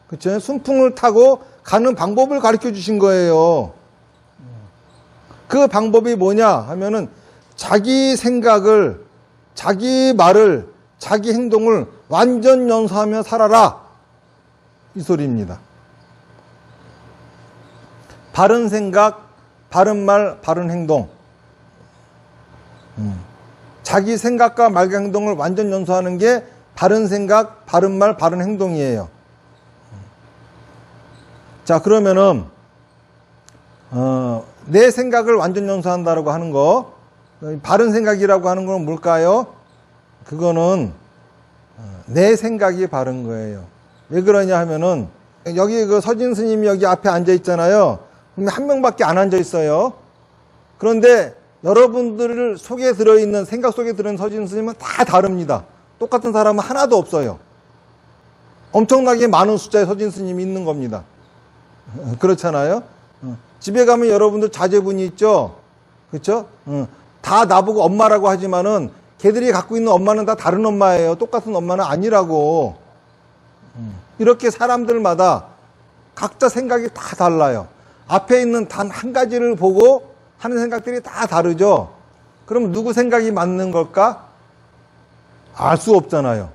그렇죠? 순풍을 타고 가는 방법을 가르쳐 주신 거예요. 그 방법이 뭐냐 하면은 자기 생각을, 자기 말을, 자기 행동을 완전 연소하며 살아라, 이 소리입니다. 바른 생각, 바른 말, 바른 행동. 자기 생각과 말과 행동을 완전 연소하는 게 바른 생각, 바른 말, 바른 행동이에요. 자, 그러면은 내 생각을 완전 연소한다라고 하는 거, 바른 생각이라고 하는 건 뭘까요? 그거는 내 생각이 바른 거예요. 왜 그러냐 하면은 여기 그 서진 스님이 여기 앞에 앉아 있잖아요. 그러면 한 명밖에 안 앉아 있어요. 그런데 여러분들 속에 들어있는, 생각 속에 들어있는 서진 스님은 다 다릅니다. 똑같은 사람은 하나도 없어요. 엄청나게 많은 숫자의 서진 스님이 있는 겁니다. 그렇잖아요. 집에 가면 여러분들 자제분이 있죠. 그렇죠? 다 나보고 엄마라고 하지만은 걔들이 갖고 있는 엄마는 다 다른 엄마예요. 똑같은 엄마는 아니라고. 이렇게 사람들마다 각자 생각이 다 달라요. 앞에 있는 단 한 가지를 보고 하는 생각들이 다 다르죠. 그럼 누구 생각이 맞는 걸까? 알 수 없잖아요.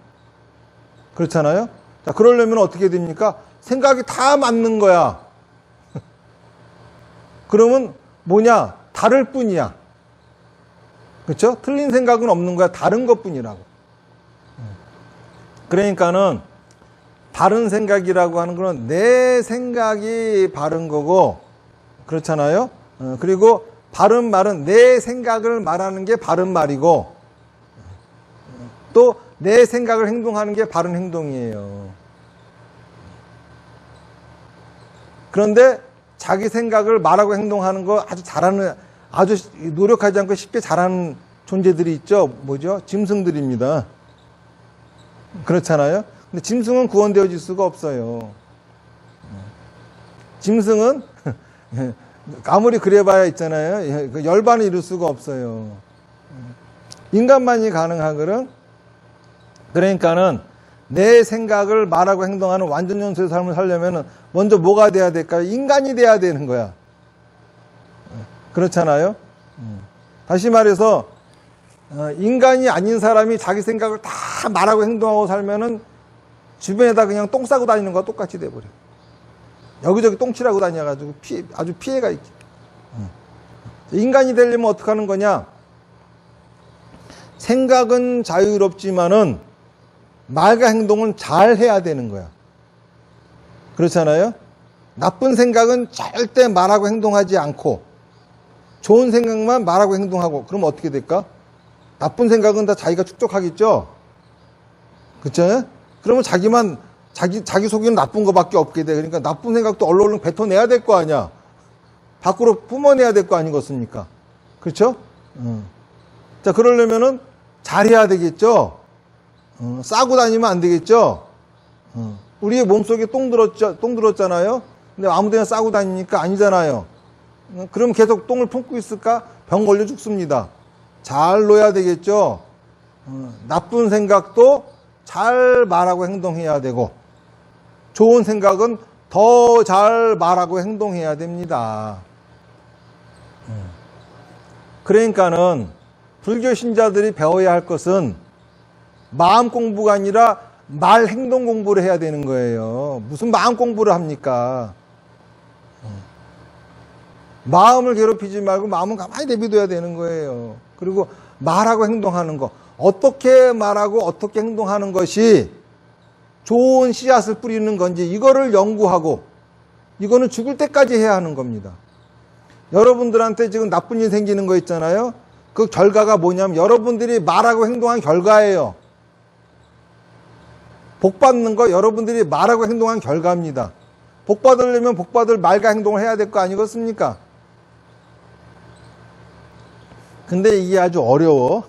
그렇잖아요. 자, 그러려면 어떻게 됩니까? 생각이 다 맞는 거야. 그러면 뭐냐? 다를 뿐이야. 그렇죠? 틀린 생각은 없는 거야. 다른 것 뿐이라고. 그러니까는 바른 생각이라고 하는 거는 내 생각이 바른 거고, 그렇잖아요. 그리고 바른 말은 내 생각을 말하는 게 바른 말이고, 또 내 생각을 행동하는 게 바른 행동이에요. 그런데 자기 생각을 말하고 행동하는 거 아주 잘하는, 아주 노력하지 않고 쉽게 잘하는 존재들이 있죠. 뭐죠? 짐승들입니다. 그렇잖아요. 근데 짐승은 구원되어질 수가 없어요. 짐승은 아무리 그래봐야 있잖아요. 열반을 이룰 수가 없어요. 인간만이 가능하거든. 그러니까는 내 생각을 말하고 행동하는 완전 연소의 삶을 살려면 먼저 뭐가 돼야 될까요? 인간이 돼야 되는 거야. 그렇잖아요. 다시 말해서 인간이 아닌 사람이 자기 생각을 다 말하고 행동하고 살면은 주변에다 그냥 똥 싸고 다니는 거와 똑같이 돼버려. 여기저기 똥칠하고 다녀가지고 아주 피해가 있지. 인간이 되려면 어떻게 하는 거냐? 생각은 자유롭지만은 말과 행동은 잘 해야 되는 거야. 그렇잖아요? 나쁜 생각은 절대 말하고 행동하지 않고 좋은 생각만 말하고 행동하고, 그러면 어떻게 될까? 나쁜 생각은 다 자기가 축적하겠죠? 그렇죠? 그러면 자기 속에는 나쁜 거밖에 없게 돼. 그러니까 나쁜 생각도 얼른 뱉어내야 될 거 아니야. 밖으로 뿜어내야 될 거 아니겠습니까? 그렇죠? 자, 그러려면은 잘해야 되겠죠? 싸고 다니면 안 되겠죠? 우리의 몸속에 똥 들었잖아요? 근데 아무 데나 싸고 다니니까 아니잖아요. 그럼 계속 똥을 품고 있을까? 병 걸려 죽습니다. 잘 놓아야 되겠죠? 나쁜 생각도 잘 말하고 행동해야 되고, 좋은 생각은 더 잘 말하고 행동해야 됩니다. 그러니까는 불교 신자들이 배워야 할 것은 마음 공부가 아니라 말 행동 공부를 해야 되는 거예요. 무슨 마음 공부를 합니까? 마음을 괴롭히지 말고 마음은 가만히 내비둬야 되는 거예요. 그리고 말하고 행동하는 거, 어떻게 말하고 어떻게 행동하는 것이 좋은 씨앗을 뿌리는 건지 이거를 연구하고, 이거는 죽을 때까지 해야 하는 겁니다. 여러분들한테 지금 나쁜 일 생기는 거 있잖아요. 그 결과가 뭐냐면 여러분들이 말하고 행동한 결과예요. 복 받는 거 여러분들이 말하고 행동한 결과입니다. 복 받으려면 복 받을 말과 행동을 해야 될 거 아니겠습니까? 근데 이게 아주 어려워.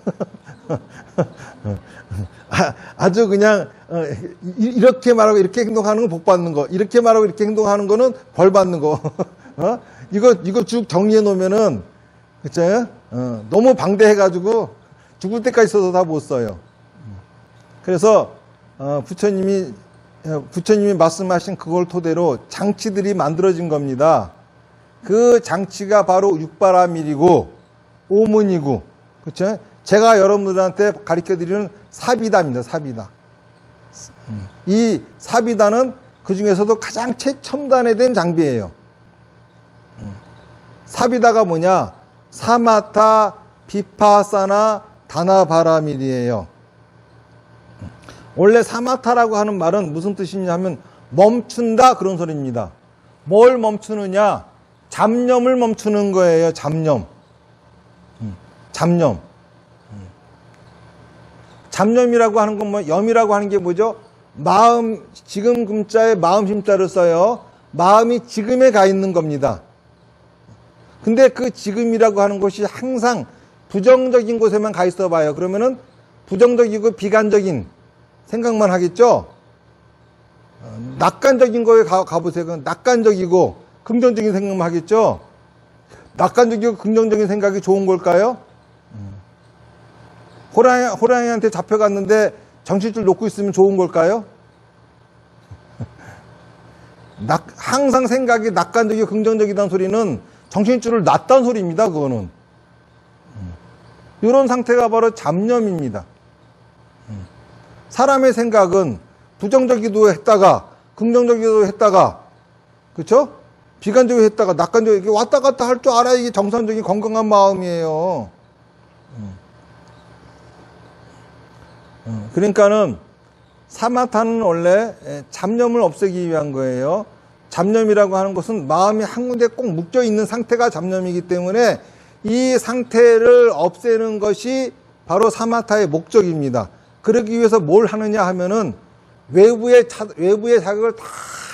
아주 그냥 이렇게 말하고 이렇게 행동하는 건 복 받는 거, 이렇게 말하고 이렇게 행동하는 거는 벌 받는 거. 이거 쭉 정리해 놓으면은, 그쵸? 너무 방대해가지고 죽을 때까지 써도 다 못 써요. 그래서 부처님이 말씀하신 그걸 토대로 장치들이 만들어진 겁니다. 그 장치가 바로 육바라밀이고 오문이고, 그렇죠? 제가 여러분들한테 가르쳐드리는 사비다입니다. 사비다. 이 사비다는 그 중에서도 가장 최첨단에 된 장비예요. 사비다가 뭐냐? 사마타, 비파사나, 다나바라밀이에요. 원래 사마타라고 하는 말은 무슨 뜻이냐면 멈춘다 그런 소리입니다. 뭘 멈추느냐? 잡념을 멈추는 거예요. 잡념. 잡념. 잡념이라고 하는 건 뭐, 염이라고 하는 게 뭐죠? 마음, 지금 금자에 마음 심자를 써요. 마음이 지금에 가 있는 겁니다. 근데 그 지금이라고 하는 것이 항상 부정적인 곳에만 가 있어 봐요. 그러면은 부정적이고 비관적인 생각만 하겠죠? 낙관적인 거에 가보세요. 낙관적이고 긍정적인 생각만 하겠죠? 낙관적이고 긍정적인 생각이 좋은 걸까요? 호랑이한테 잡혀갔는데 정신줄 놓고 있으면 좋은 걸까요? 항상 생각이 낙관적이고 긍정적이다는 소리는 정신줄을 놨다는 소리입니다. 그거는. 이런 상태가 바로 잡념입니다. 사람의 생각은 부정적이기도 했다가 긍정적이기도 했다가, 그렇죠? 비관적이기도 했다가 낙관적이고 왔다 갔다 할 줄 알아야 이게 정상적인 건강한 마음이에요. 그러니까는 사마타는 원래 잡념을 없애기 위한 거예요. 잡념이라고 하는 것은 마음이 한 군데 꼭 묶여 있는 상태가 잡념이기 때문에 이 상태를 없애는 것이 바로 사마타의 목적입니다. 그러기 위해서 뭘 하느냐 하면은 외부의 자극을 다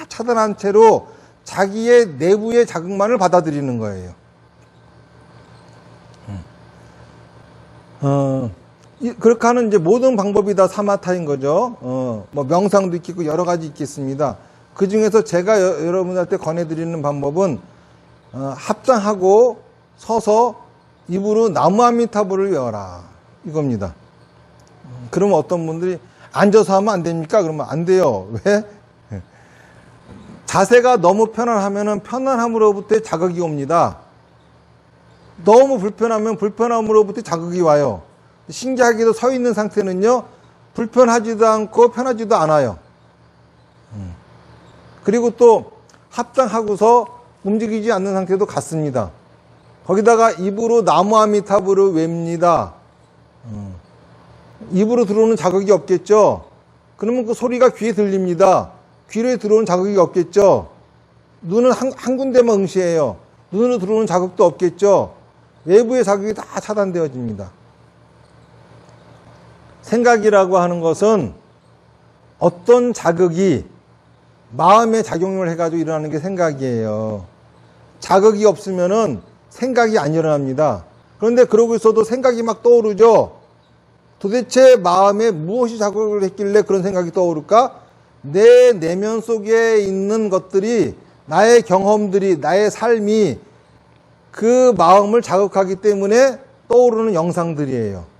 차단한 채로 자기의 내부의 자극만을 받아들이는 거예요. 그렇게 하는 이제 모든 방법이 다 사마타인 거죠. 뭐 명상도 있겠고 여러 가지 있겠습니다. 그 중에서 제가 여러분한테 권해드리는 방법은 합장하고 서서 입으로 나무아미타불을 외워라 이겁니다. 그러면 어떤 분들이 앉아서 하면 안 됩니까? 그러면 안 돼요. 왜? 자세가 너무 편안하면은 편안함으로부터 자극이 옵니다. 너무 불편하면 불편함으로부터 자극이 와요. 신기하게도 서 있는 상태는요, 불편하지도 않고 편하지도 않아요. 그리고 또 합장하고서 움직이지 않는 상태도 같습니다. 거기다가 입으로 나무아미타불을 웹니다. 입으로 들어오는 자극이 없겠죠. 그러면 그 소리가 귀에 들립니다. 귀에 들어오는 자극이 없겠죠. 눈은 한 군데만 응시해요. 눈으로 들어오는 자극도 없겠죠. 외부의 자극이 다 차단되어집니다. 생각이라고 하는 것은 어떤 자극이 마음에 작용을 해가지고 일어나는 게 생각이에요. 자극이 없으면은 생각이 안 일어납니다. 그런데 그러고 있어도 생각이 막 떠오르죠. 도대체 마음에 무엇이 자극을 했길래 그런 생각이 떠오를까? 내 내면 속에 있는 것들이, 나의 경험들이, 나의 삶이 그 마음을 자극하기 때문에 떠오르는 영상들이에요.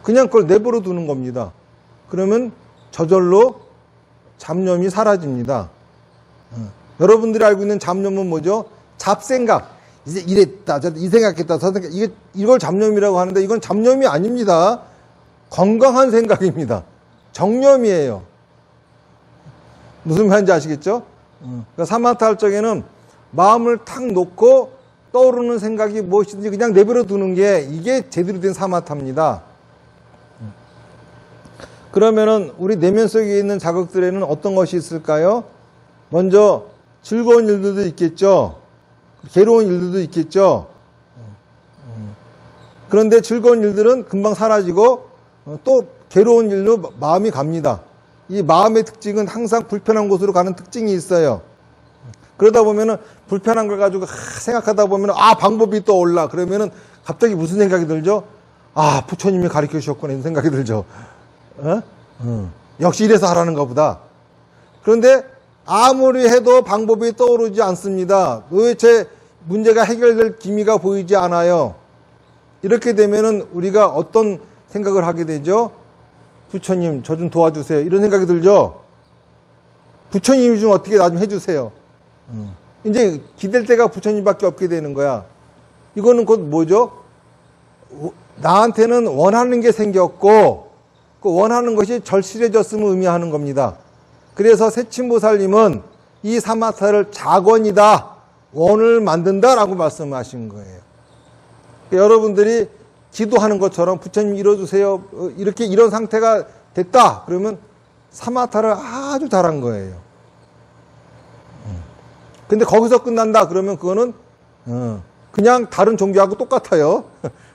그냥 그걸 내버려 두는 겁니다. 그러면 저절로 잡념이 사라집니다. 여러분들이 알고 있는 잡념은 뭐죠? 잡생각. 이제 이랬다, 이 생각했다, 저 생각, 이걸 잡념이라고 하는데 이건 잡념이 아닙니다. 건강한 생각입니다. 정념이에요. 무슨 말인지 아시겠죠? 그러니까 사마타 할 적에는 마음을 탁 놓고 떠오르는 생각이 무엇이든지 그냥 내버려 두는 게 이게 제대로 된 사마타입니다. 그러면은 우리 내면 속에 있는 자극들에는 어떤 것이 있을까요? 먼저 즐거운 일들도 있겠죠. 괴로운 일들도 있겠죠. 그런데 즐거운 일들은 금방 사라지고 또 괴로운 일로 마음이 갑니다. 이 마음의 특징은 항상 불편한 곳으로 가는 특징이 있어요. 그러다 보면은 불편한 걸 가지고 생각하다 보면은 방법이 떠올라. 그러면은 갑자기 무슨 생각이 들죠? 부처님이 가르쳐 주셨구나 이런 생각이 들죠. 역시 이래서 하라는가 보다. 그런데 아무리 해도 방법이 떠오르지 않습니다. 도대체 문제가 해결될 기미가 보이지 않아요. 이렇게 되면은 우리가 어떤 생각을 하게 되죠? 부처님 저 좀 도와주세요. 이런 생각이 들죠? 부처님이 좀 어떻게 나 좀 해주세요. 이제 기댈 때가 부처님밖에 없게 되는 거야. 이거는 곧 뭐죠? 나한테는 원하는 게 생겼고 그 원하는 것이 절실해졌음을 의미하는 겁니다. 그래서 세친보살님은 이 사마타를 자권이다, 원을 만든다라고 말씀하신 거예요. 그러니까 여러분들이 기도하는 것처럼 부처님 이뤄주세요. 이렇게 이런 상태가 됐다. 그러면 사마타를 아주 잘한 거예요. 근데 거기서 끝난다. 그러면 그거는 그냥 다른 종교하고 똑같아요.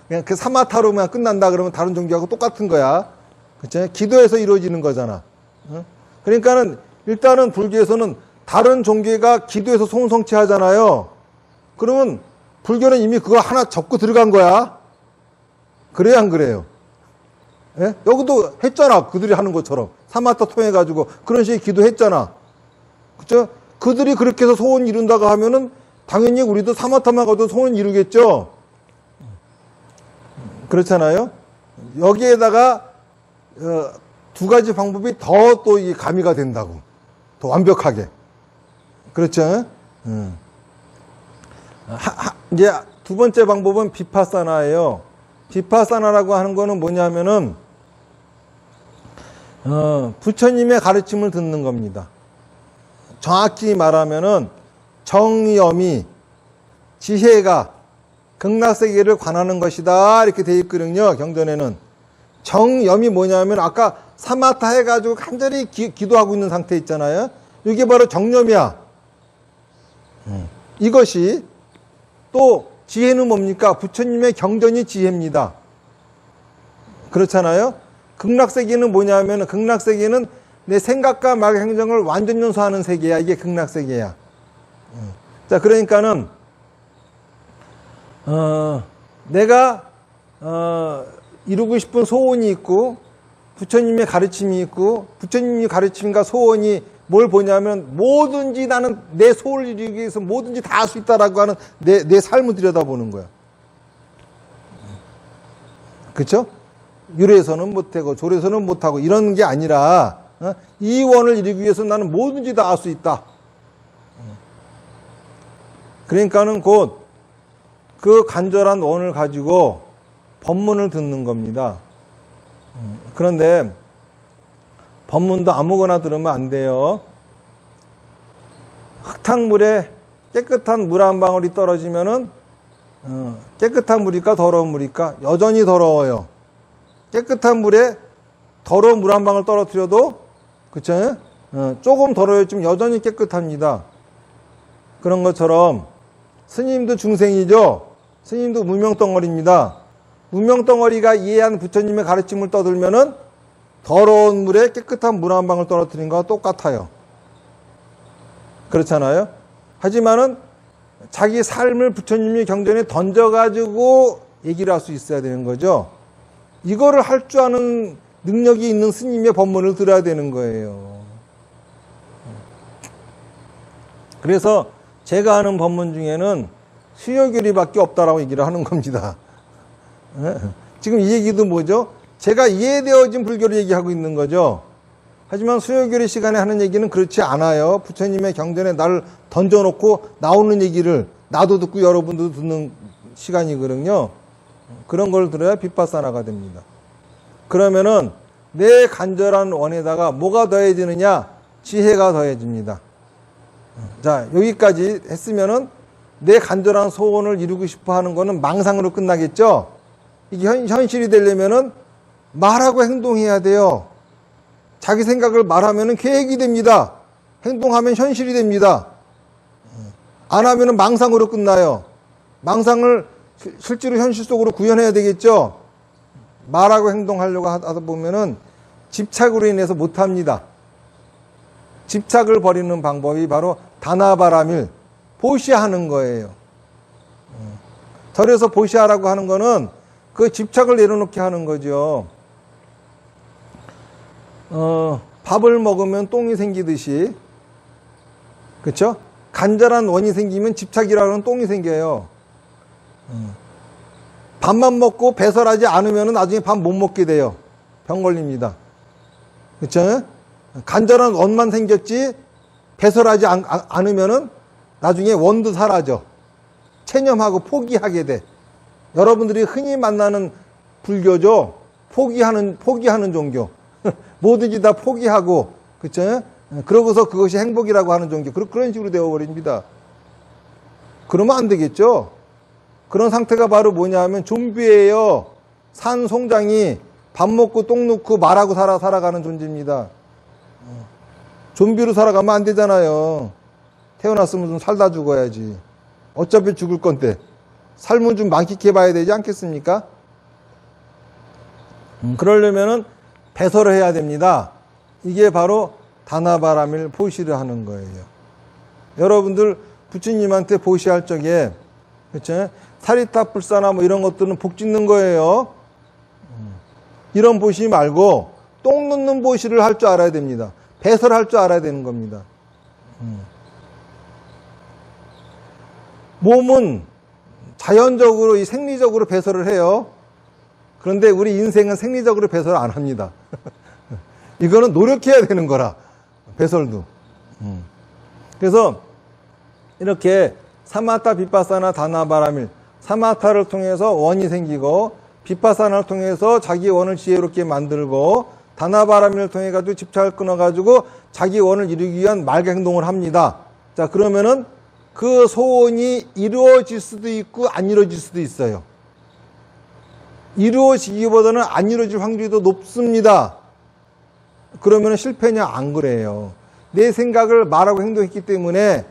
그냥 그 사마타로만 끝난다. 그러면 다른 종교하고 똑같은 거야. 그렇죠? 기도에서 이루어지는 거잖아. 그러니까는 일단은 불교에서는 다른 종교가 기도에서 소원성취 하잖아요. 그러면 불교는 이미 그거 하나 접고 들어간 거야. 그래야 안 그래요? 예? 여기도 했잖아. 그들이 하는 것처럼. 사마타 통해가지고 그런 식의 기도했잖아. 그죠? 그들이 그렇게 해서 소원 이룬다고 하면은 당연히 우리도 사마타만 가도 소원 이루겠죠? 그렇잖아요? 여기에다가, 두 가지 방법이 더 또 이 가미가 된다고. 더 완벽하게. 그렇죠? 이제 두 번째 방법은 비파사나예요. 비파사나라고 하는 거는 뭐냐면은, 부처님의 가르침을 듣는 겁니다. 정확히 말하면은, 정염이, 지혜가 극락세계를 관하는 것이다. 이렇게 되어 있거든요. 경전에는. 정염이 뭐냐면, 아까 사마타 해가지고 간절히 기도하고 있는 상태 있잖아요. 이게 바로 정념이야. 이것이 또 지혜는 뭡니까? 부처님의 경전이 지혜입니다. 그렇잖아요. 극락세계는 뭐냐면 극락세계는 내 생각과 말의 행정을 완전 연소하는 세계야. 이게 극락세계야. 자, 그러니까는 내가 이루고 싶은 소원이 있고 부처님의 가르침이 있고 부처님의 가르침과 소원이 뭘 보냐면 뭐든지 나는 내 소원을 이루기 위해서 뭐든지 다 할 수 있다라고 하는 내 삶을 들여다보는 거야. 그렇죠? 유래에서는 못하고 조래에서는 못하고 이런 게 아니라 이 원을 이루기 위해서 나는 뭐든지 다 할 수 있다. 그러니까는 곧 그 간절한 원을 가지고 법문을 듣는 겁니다. 그런데 법문도 아무거나 들으면 안 돼요. 흙탕물에 깨끗한 물 한 방울이 떨어지면은 깨끗한 물일까 더러운 물일까? 여전히 더러워요. 깨끗한 물에 더러운 물 한 방울 떨어뜨려도 그쵸? 조금 더러워지면 여전히 깨끗합니다. 그런 것처럼 스님도 중생이죠. 스님도 무명덩어리입니다. 무명덩어리가 이해한 부처님의 가르침을 떠들면은 더러운 물에 깨끗한 물 한 방울 떨어뜨린 거와 똑같아요. 그렇잖아요. 하지만은 자기 삶을 부처님의 경전에 던져가지고 얘기를 할 수 있어야 되는 거죠. 이거를 할 줄 아는 능력이 있는 스님의 법문을 들어야 되는 거예요. 그래서 제가 아는 법문 중에는 수요교리밖에 없다라고 얘기를 하는 겁니다. 지금 이 얘기도 뭐죠? 제가 이해되어진 불교를 얘기하고 있는 거죠. 하지만 수요교리 시간에 하는 얘기는 그렇지 않아요. 부처님의 경전에 나를 던져놓고 나오는 얘기를 나도 듣고 여러분도 듣는 시간이거든요. 그런 걸 들어야 빗바사나가 됩니다. 그러면은 내 간절한 원에다가 뭐가 더해지느냐? 지혜가 더해집니다. 자, 여기까지 했으면은 내 간절한 소원을 이루고 싶어 하는 거는 망상으로 끝나겠죠? 이게 현실이 되려면은 말하고 행동해야 돼요. 자기 생각을 말하면은 계획이 됩니다. 행동하면 현실이 됩니다. 안 하면은 망상으로 끝나요. 망상을 실제로 현실 속으로 구현해야 되겠죠? 말하고 행동하려고 하다 보면은 집착으로 인해서 못합니다. 집착을 버리는 방법이 바로 다나바라밀, 보시하는 거예요. 절에서 보시하라고 하는 거는 그 집착을 내려놓게 하는 거죠. 밥을 먹으면 똥이 생기듯이, 그렇죠? 간절한 원이 생기면 집착이라는 똥이 생겨요. 밥만 먹고 배설하지 않으면 나중에 밥 못 먹게 돼요. 병 걸립니다. 그렇죠? 간절한 원만 생겼지 배설하지 않으면 나중에 원도 사라져. 체념하고 포기하게 돼. 여러분들이 흔히 만나는 불교죠. 포기하는 종교. 뭐든지 다 포기하고, 그쵸? 그러고서 그것이 행복이라고 하는 종교. 그런 식으로 되어버립니다. 그러면 안 되겠죠? 그런 상태가 바로 뭐냐 하면 좀비예요. 산 송장이 밥 먹고 똥 넣고 말하고 살아가는 존재입니다. 좀비로 살아가면 안 되잖아요. 태어났으면 좀 살다 죽어야지. 어차피 죽을 건데. 삶은 좀 만끽해 봐야 되지 않겠습니까? 그러려면은 배설을 해야 됩니다. 이게 바로 다나바라밀 보시를 하는 거예요. 여러분들 부처님한테 보시할 적에, 그렇죠? 사리타 불사나 뭐 이런 것들은 복 짓는 거예요. 이런 보시 말고 똥 넣는 보시를 할 줄 알아야 됩니다. 배설할 줄 알아야 되는 겁니다. 몸은 자연적으로 생리적으로 배설을 해요. 그런데 우리 인생은 생리적으로 배설을 안 합니다. 이거는 노력해야 되는 거라, 배설도. 그래서 이렇게 사마타, 비파사나, 다나바라밀, 사마타를 통해서 원이 생기고 비파사나를 통해서 자기 원을 지혜롭게 만들고 다나바라밀을 통해 가지고 집착을 끊어 가지고 자기 원을 이루기 위한 말과 행동을 합니다. 자, 그러면은 그 소원이 이루어질 수도 있고 안 이루어질 수도 있어요. 이루어지기보다는 안 이루어질 확률이 더 높습니다. 그러면 실패냐? 안 그래요. 내 생각을 말하고 행동했기 때문에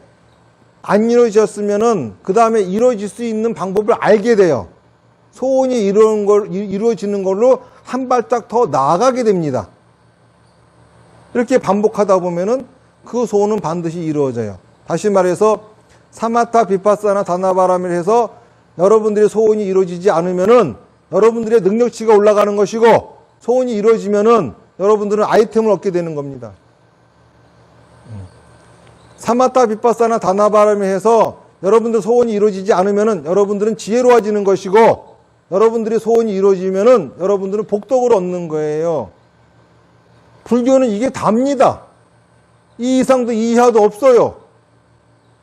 안 이루어졌으면은 그 다음에 이루어질 수 있는 방법을 알게 돼요. 소원이 이루어지는 걸로 한 발짝 더 나아가게 됩니다. 이렇게 반복하다 보면은 그 소원은 반드시 이루어져요. 다시 말해서 사마타, 비파사나, 다나바라밀 해서 여러분들의 소원이 이루어지지 않으면은 여러분들의 능력치가 올라가는 것이고, 소원이 이루어지면은 여러분들은 아이템을 얻게 되는 겁니다. 사마타, 비파사나, 다나바라밀 해서 여러분들 소원이 이루어지지 않으면은 여러분들은 지혜로워지는 것이고, 여러분들의 소원이 이루어지면은 여러분들은 복덕을 얻는 거예요. 불교는 이게 답니다. 이 이상도 이 이하도 없어요.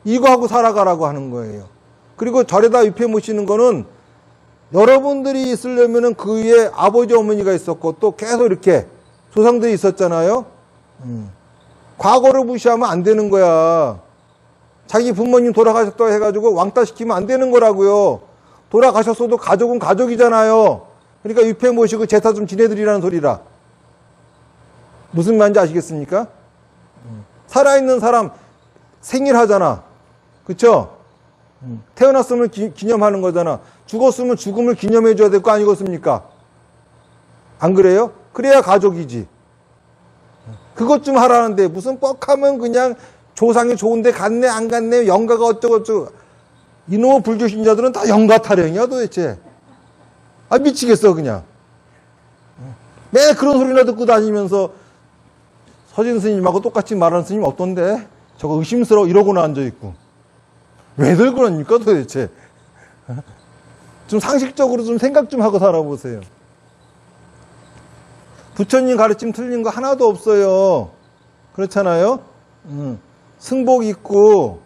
이거 하고 살아가라고 하는 거예요. 그리고 절에다 위패 모시는 거는 여러분들이 있으려면은 그 위에 아버지 어머니가 있었고 또 계속 이렇게 조상들이 있었잖아요. 과거를 무시하면 안 되는 거야. 자기 부모님 돌아가셨다고 해가지고 왕따 시키면 안 되는 거라고요. 돌아가셨어도 가족은 가족이잖아요. 그러니까 위패 모시고 제사 좀 지내드리라는 소리라. 무슨 말인지 아시겠습니까? 살아있는 사람 생일하잖아. 그쵸? 태어났으면 기념하는 거잖아. 죽었으면 죽음을 기념해줘야 될 거 아니겠습니까? 안 그래요? 그래야 가족이지. 그것 좀 하라는데 무슨 뻑하면 그냥 조상이 좋은데 갔네 안 갔네 영가가 어쩌고저쩌고. 이놈의 불교 신자들은 다 영가 타령이야 도대체. 아 미치겠어 그냥. 매일 그런 소리나 듣고 다니면서 서진 스님하고 똑같이 말하는 스님 어떤데? 저거 의심스러워 이러고나 앉아있고. 왜들 그러니까 도대체. 좀 상식적으로 좀 생각 좀 하고 살아보세요. 부처님 가르침 틀린 거 하나도 없어요. 그렇잖아요? 승복 있고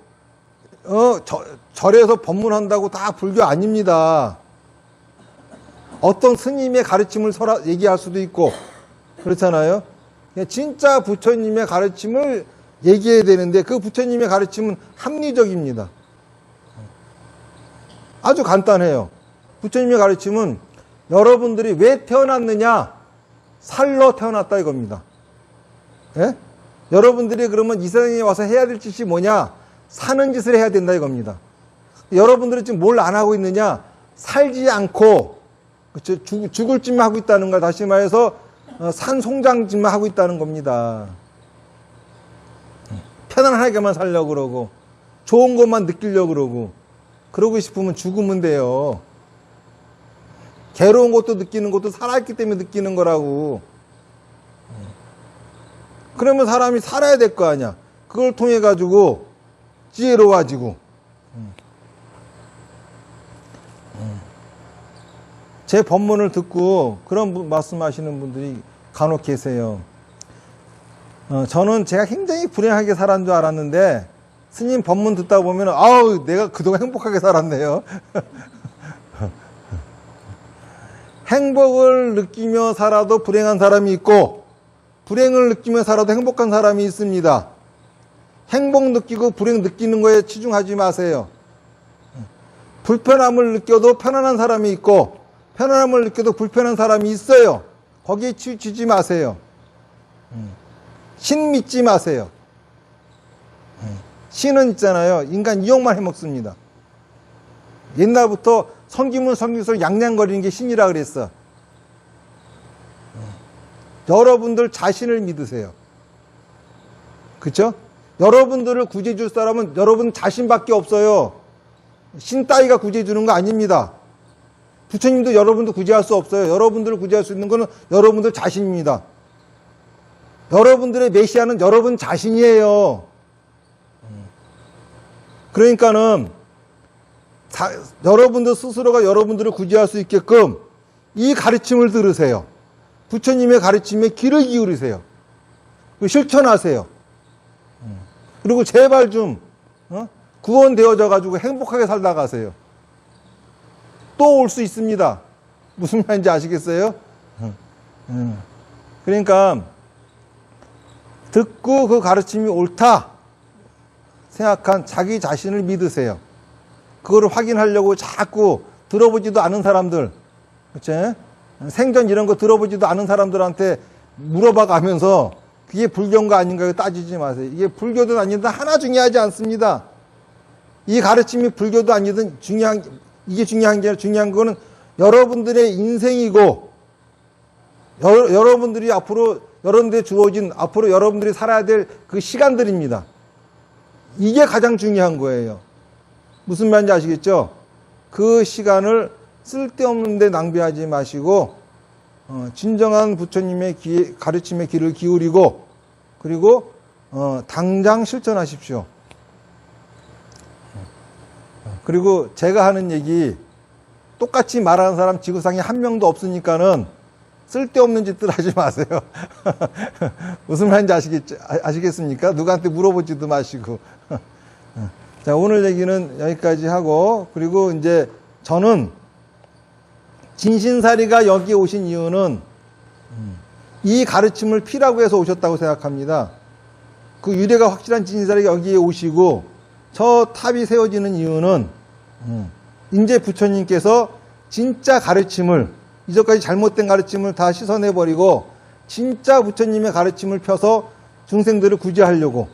절에서 법문한다고 다 불교 아닙니다. 어떤 스님의 가르침을 얘기할 수도 있고 그렇잖아요. 진짜 부처님의 가르침을 얘기해야 되는데 그 부처님의 가르침은 합리적입니다. 아주 간단해요. 부처님의 가르침은 여러분들이 왜 태어났느냐? 살러 태어났다 이겁니다. 예? 여러분들이 그러면 이 세상에 와서 해야 될 짓이 뭐냐? 사는 짓을 해야 된다 이겁니다. 여러분들이 지금 뭘 안 하고 있느냐? 살지 않고 그쵸? 죽을 짓만 하고 있다는 걸 다시 말해서 산 송장 짓만 하고 있다는 겁니다. 편안하게만 살려고 그러고 좋은 것만 느끼려고 그러고 그러고 싶으면 죽으면 돼요. 괴로운 것도 느끼는 것도 살아있기 때문에 느끼는 거라고. 그러면 사람이 살아야 될 거 아니야. 그걸 통해 가지고 지혜로워지고. 제 법문을 듣고 그런 말씀하시는 분들이 간혹 계세요. 저는 제가 굉장히 불행하게 살았는 줄 알았는데 스님 법문 듣다 보면 아우 내가 그동안 행복하게 살았네요. 행복을 느끼며 살아도 불행한 사람이 있고 불행을 느끼며 살아도 행복한 사람이 있습니다. 행복 느끼고 불행 느끼는 거에 치중하지 마세요. 불편함을 느껴도 편안한 사람이 있고 편안함을 느껴도 불편한 사람이 있어요. 거기에 치우치지 마세요. 신 믿지 마세요. 신은 있잖아요. 인간 이용만 해먹습니다. 옛날부터 성기문 성기술 양양거리는 게 신이라 그랬어. 여러분들 자신을 믿으세요. 그렇죠? 여러분들을 구제해줄 사람은 여러분 자신밖에 없어요. 신 따위가 구제해주는 거 아닙니다. 부처님도 여러분도 구제할 수 없어요. 여러분들을 구제할 수 있는 거는 여러분들 자신입니다. 여러분들의 메시아는 여러분 자신이에요. 그러니까는 여러분들 스스로가 여러분들을 구제할 수 있게끔 이 가르침을 들으세요. 부처님의 가르침에 귀를 기울이세요. 실천하세요. 그리고 제발 좀 구원되어져 가지고 행복하게 살다 가세요. 또 올 수 있습니다. 무슨 말인지 아시겠어요? 그러니까 듣고 그 가르침이 옳다 생각한 자기 자신을 믿으세요. 그거를 확인하려고 자꾸 들어보지도 않은 사람들, 그치? 생전 이런 거 들어보지도 않은 사람들한테 물어봐 가면서 그게 불교인가 아닌가 따지지 마세요. 이게 불교든 아니든 하나 중요하지 않습니다. 이 가르침이 불교도 아니든 이게 중요한 게 아니라 중요한 거는 여러분들의 인생이고 여러분들이 앞으로 여러분들이 주어진 앞으로 여러분들이 살아야 될 그 시간들입니다. 이게 가장 중요한 거예요. 무슨 말인지 아시겠죠? 그 시간을 쓸데없는 데 낭비하지 마시고 진정한 부처님의 가르침에 귀를 기울이고 그리고 당장 실천하십시오. 그리고 제가 하는 얘기 똑같이 말하는 사람 지구상에 한 명도 없으니까는 쓸데없는 짓들 하지 마세요. 무슨 말인지 아시겠습니까? 누구한테 물어보지도 마시고. 자, 오늘 얘기는 여기까지 하고, 그리고 이제 저는 진신사리가 여기 오신 이유는 이 가르침을 피라고 해서 오셨다고 생각합니다. 그 유래가 확실한 진신사리가 여기에 오시고, 저 탑이 세워지는 이유는 이제 부처님께서 진짜 가르침을 이전까지 잘못된 가르침을 다 씻어내버리고 진짜 부처님의 가르침을 펴서 중생들을 구제하려고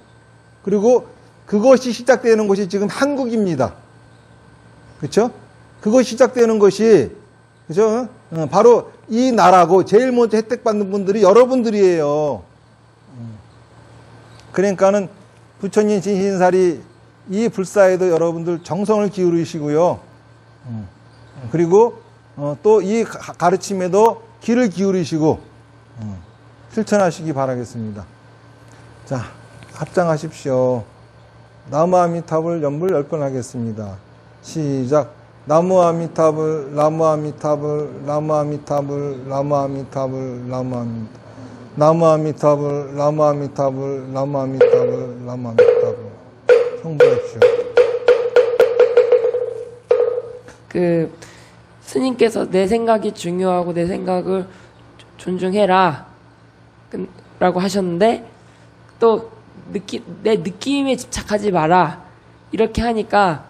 그리고 그것이 시작되는 곳이 지금 한국입니다. 그렇죠? 그것이 시작되는 것이 그렇죠? 바로 이 나라고 제일 먼저 혜택 받는 분들이 여러분들이에요. 그러니까는 부처님 진신사리 이 불사에도 여러분들 정성을 기울이시고요. 그리고 또 이 가르침에도 귀를 기울이시고 실천하시기 바라겠습니다. 자, 합장하십시오. 나무 아미타불 연불 10번 하겠습니다. 시작. 나무 아미타불, 나무 아미타불, 나무 아미타불, 나무 아미타불, 나무 아미타불, 나무 아미타불, 나무 아미타불, 나무 아미타불, 나무 아미타불. 성불하십시오. 스님께서 내 생각이 중요하고 내 생각을 존중해라 라고 하셨는데 또 내 느낌에 집착하지 마라 이렇게 하니까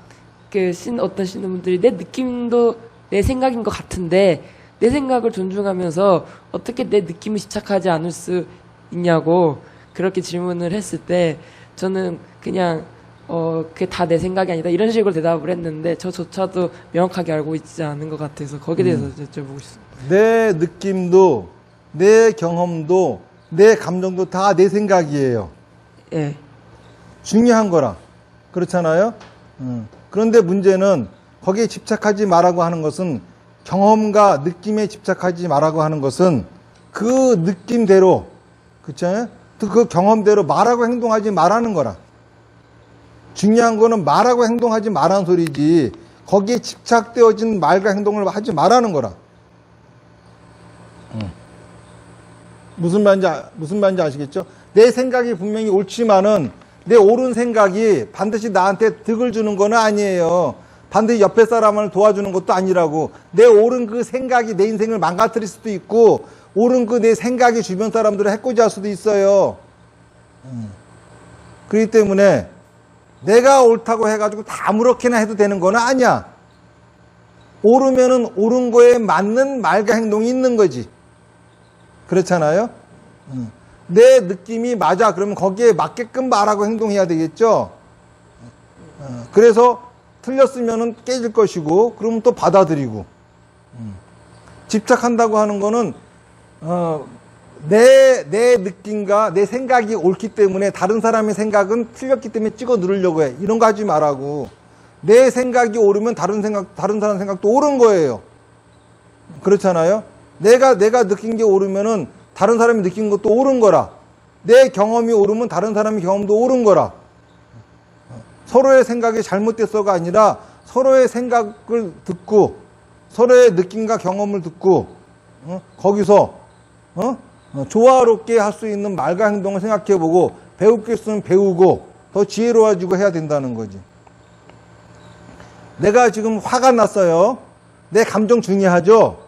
어떤 신도분들이 내 느낌도 내 생각인 것 같은데 내 생각을 존중하면서 어떻게 내 느낌에 집착하지 않을 수 있냐고 그렇게 질문을 했을 때 저는 그냥 그게 다 내 생각이 아니다 이런 식으로 대답을 했는데 저조차도 명확하게 알고 있지 않은 것 같아서 거기에 대해서 여쭤보고 싶습니다. 내 느낌도 내 경험도 내 감정도 다 내 생각이에요. 예. 중요한 거라. 그렇잖아요? 그런데 문제는 거기에 집착하지 말라고 하는 것은, 경험과 느낌에 집착하지 말라고 하는 것은 그 느낌대로, 그렇잖아요? 그 경험대로 말하고 행동하지 말라는 거라. 중요한 거는 말하고 행동하지 말라는 소리지, 거기에 집착되어진 말과 행동을 하지 말라는 거라. 무슨 말인지 아시겠죠? 내 생각이 분명히 옳지만은 내 옳은 생각이 반드시 나한테 득을 주는 건 아니에요. 반드시 옆에 사람을 도와주는 것도 아니라고. 내 옳은 그 생각이 내 인생을 망가뜨릴 수도 있고, 옳은 그 내 생각이 주변 사람들을 해코지할 수도 있어요. 그렇기 때문에 내가 옳다고 해가지고 다 아무렇게나 해도 되는 건 아니야. 옳으면은 옳은 거에 맞는 말과 행동이 있는 거지. 그렇잖아요? 내 느낌이 맞아. 그러면 거기에 맞게끔 말하고 행동해야 되겠죠? 그래서 틀렸으면은 깨질 것이고, 그러면 또 받아들이고. 집착한다고 하는 거는, 내 느낌과 내 생각이 옳기 때문에 다른 사람의 생각은 틀렸기 때문에 찍어 누르려고 해. 이런 거 하지 말라고. 내 생각이 옳으면 다른 사람 생각도 옳은 거예요. 그렇잖아요? 내가 느낀 게 옳으면은 다른 사람이 느낀 것도 옳은 거라. 내 경험이 옳으면 다른 사람의 경험도 옳은 거라. 서로의 생각이 잘못됐어가 아니라 서로의 생각을 듣고 서로의 느낌과 경험을 듣고 거기서 조화롭게 할 수 있는 말과 행동을 생각해보고 배울 게 있으면 배우고 더 지혜로워지고 해야 된다는 거지. 내가 지금 화가 났어요. 내 감정 중요하죠?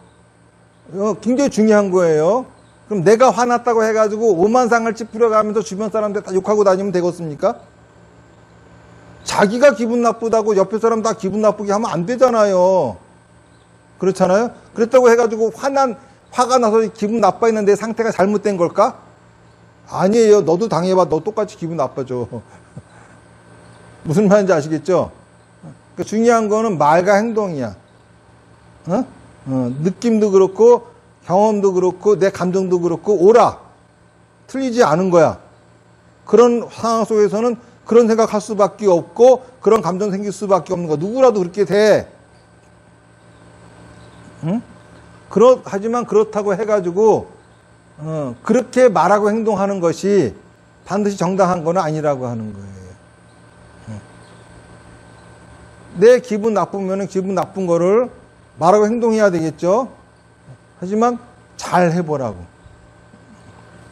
굉장히 중요한 거예요. 그럼 내가 화났다고 해가지고 오만상을 찌푸려가면서 주변 사람들 다 욕하고 다니면 되겠습니까? 자기가 기분 나쁘다고 옆에 사람 다 기분 나쁘게 하면 안 되잖아요. 그렇잖아요? 그랬다고 해가지고 화가 나서 기분 나빠했는데 상태가 잘못된 걸까? 아니에요. 너도 당해봐. 너 똑같이 기분 나빠져. 무슨 말인지 아시겠죠? 그러니까 중요한 거는 말과 행동이야. 느낌도 그렇고 경험도 그렇고 내 감정도 그렇고 옳아. 틀리지 않은 거야. 그런 상황 속에서는 그런 생각할 수밖에 없고 그런 감정 생길 수밖에 없는 거야. 누구라도 그렇게 돼. 하지만 그렇다고 해가지고 그렇게 말하고 행동하는 것이 반드시 정당한 건 아니라고 하는 거예요. 내 기분 나쁘면 기분 나쁜 거를 말하고 행동해야 되겠죠. 하지만 잘 해보라고.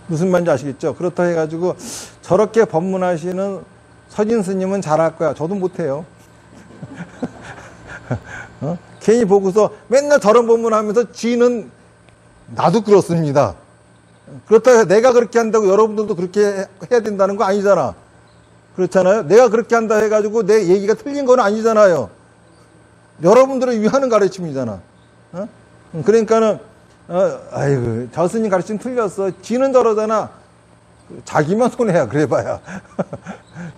무슨 말인지 아시겠죠? 그렇다 해가지고 저렇게 법문하시는 서진 스님은 잘할 거야. 저도 못해요. 괜히 보고서 맨날 저런 법문하면서 지는 나도 그렇습니다. 그렇다고 해서 내가 그렇게 한다고 여러분들도 그렇게 해야 된다는 거 아니잖아. 그렇잖아요. 내가 그렇게 한다 해가지고 내 얘기가 틀린 건 아니잖아요. 여러분들을 위하는 가르침이잖아. 그러니까는 아이고 저 스님 가르침 틀렸어. 지는 저러잖아. 자기만 손해야. 그래봐야.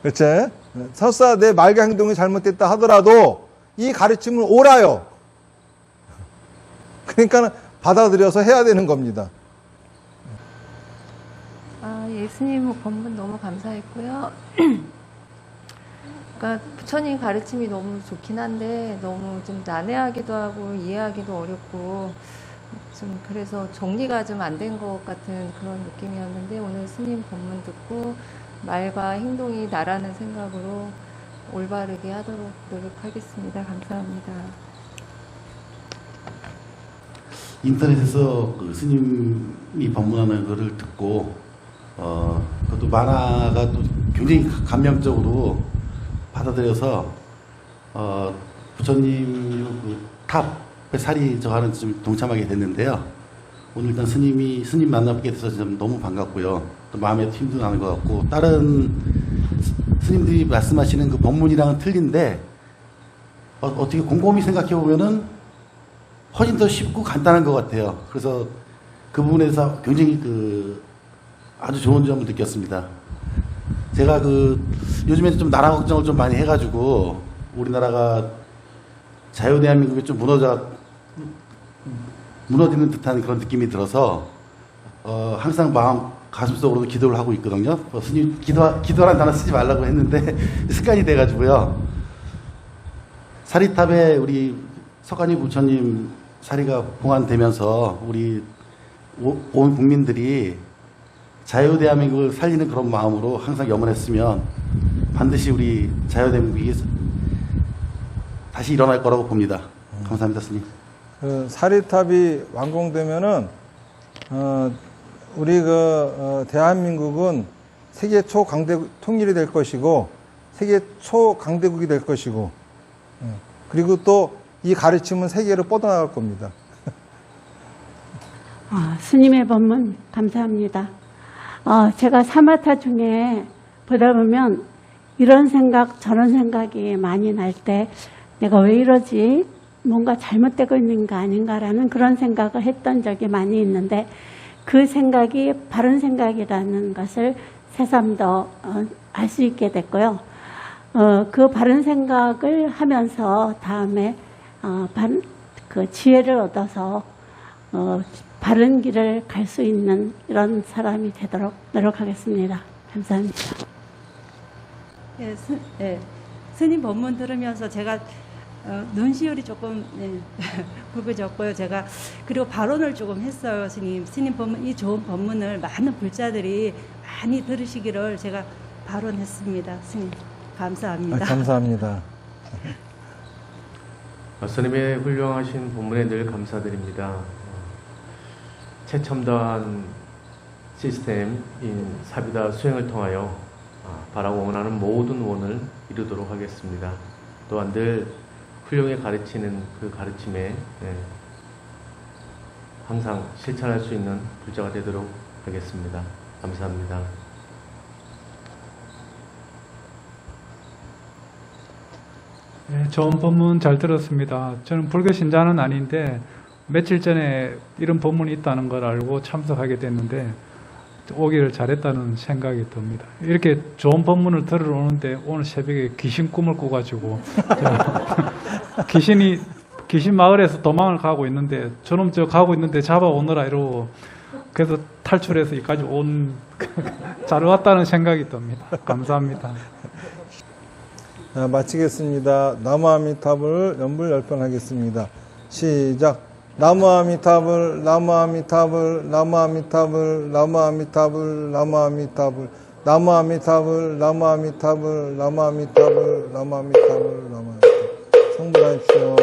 그렇지? 설사 내 말과 행동이 잘못됐다 하더라도 이 가르침은 옳아요. 그러니까 받아들여서 해야 되는 겁니다. 예수님 법문 너무 감사했고요. 그러니까 부처님 가르침이 너무 좋긴 한데 너무 좀 난해하기도 하고 이해하기도 어렵고 좀 그래서 정리가 좀 안 된 것 같은 그런 느낌이었는데 오늘 스님 법문 듣고 말과 행동이 나라는 생각으로 올바르게 하도록 노력하겠습니다. 감사합니다. 인터넷에서 그 스님이 법문하는 거를 듣고 그것도 만화가 또 굉장히 감명적으로 받아들여서 부처님 그 탑의 살이 저하는 좀 동참하게 됐는데요. 오늘 일단 스님 만나뵙게 돼서 좀 너무 반갑고요. 또 마음에 힘도 나는 것 같고 다른 스님들이 말씀하시는 그 법문이랑은 틀린데 어떻게 곰곰이 생각해 보면은 훨씬 더 쉽고 간단한 것 같아요. 그래서 그 부분에서 굉장히 아주 좋은 점을 느꼈습니다. 제가 요즘에 좀 나라 걱정을 좀 많이 해가지고 우리나라가 자유대한민국이 좀 무너지는 듯한 그런 느낌이 들어서 항상 가슴속으로도 기도를 하고 있거든요. 스님 기도라는 단어 쓰지 말라고 했는데 습관이 돼가지고요. 사리탑에 우리 석가니 부처님 사리가 봉안되면서 우리 온 국민들이 자유 대한민국을 살리는 그런 마음으로 항상 염원했으면 반드시 우리 자유 대한민국이 다시 일어날 거라고 봅니다. 감사합니다, 스님. 그 사리탑이 완공되면은 우리 대한민국은 세계 초강대국 통일이 될 것이고 세계 초강대국이 될 것이고 그리고 또 이 가르침은 세계로 뻗어나갈 겁니다. 스님의 법문 감사합니다. 제가 사마타 중에 보다 보면 이런 생각 저런 생각이 많이 날 때 내가 왜 이러지? 뭔가 잘못되고 있는 거 아닌가라는 그런 생각을 했던 적이 많이 있는데 그 생각이 바른 생각이라는 것을 새삼 더 알 수 있게 됐고요. 그 바른 생각을 하면서 다음에 그 지혜를 얻어서 바른 길을 갈 수 있는 이런 사람이 되도록 노력하겠습니다. 감사합니다. 예, 스님 법문 들으면서 제가 눈시울이 조금 붉어졌고요. 제가 그리고 발언을 조금 했어요. 스님 법문, 이 좋은 법문을 많은 불자들이 많이 들으시기를 제가 발언했습니다. 스님 감사합니다. 감사합니다. 스님의 훌륭하신 법문에 늘 감사드립니다. 최첨단 시스템인 사비다 수행을 통하여 바라고 원하는 모든 원을 이루도록 하겠습니다. 또한 늘 훌륭히 가르치는 그 가르침에 항상 실천할 수 있는 불자가 되도록 하겠습니다. 감사합니다. 네, 좋은 법문 잘 들었습니다. 저는 불교 신자는 아닌데 며칠 전에 이런 법문이 있다는 걸 알고 참석하게 됐는데 오기를 잘했다는 생각이 듭니다. 이렇게 좋은 법문을 들으러 오는데 오늘 새벽에 귀신 꿈을 꿔가지고 귀신 마을에서 도망을 가고 있는데 저놈 저 가고 있는데 잡아오느라 이러고 그래서 탈출해서 여기까지 잘 왔다는 생각이 듭니다. 감사합니다. 자, 마치겠습니다. 나무아미타불 연불열편하겠습니다. 시작. 나무아미타불 나무아미타불 나무아미타불 나무아미타불 나무아미타불 나무아미타불 나무아미타불 나무아미타불 나무아미타불 나무아미타불 성불하십시오.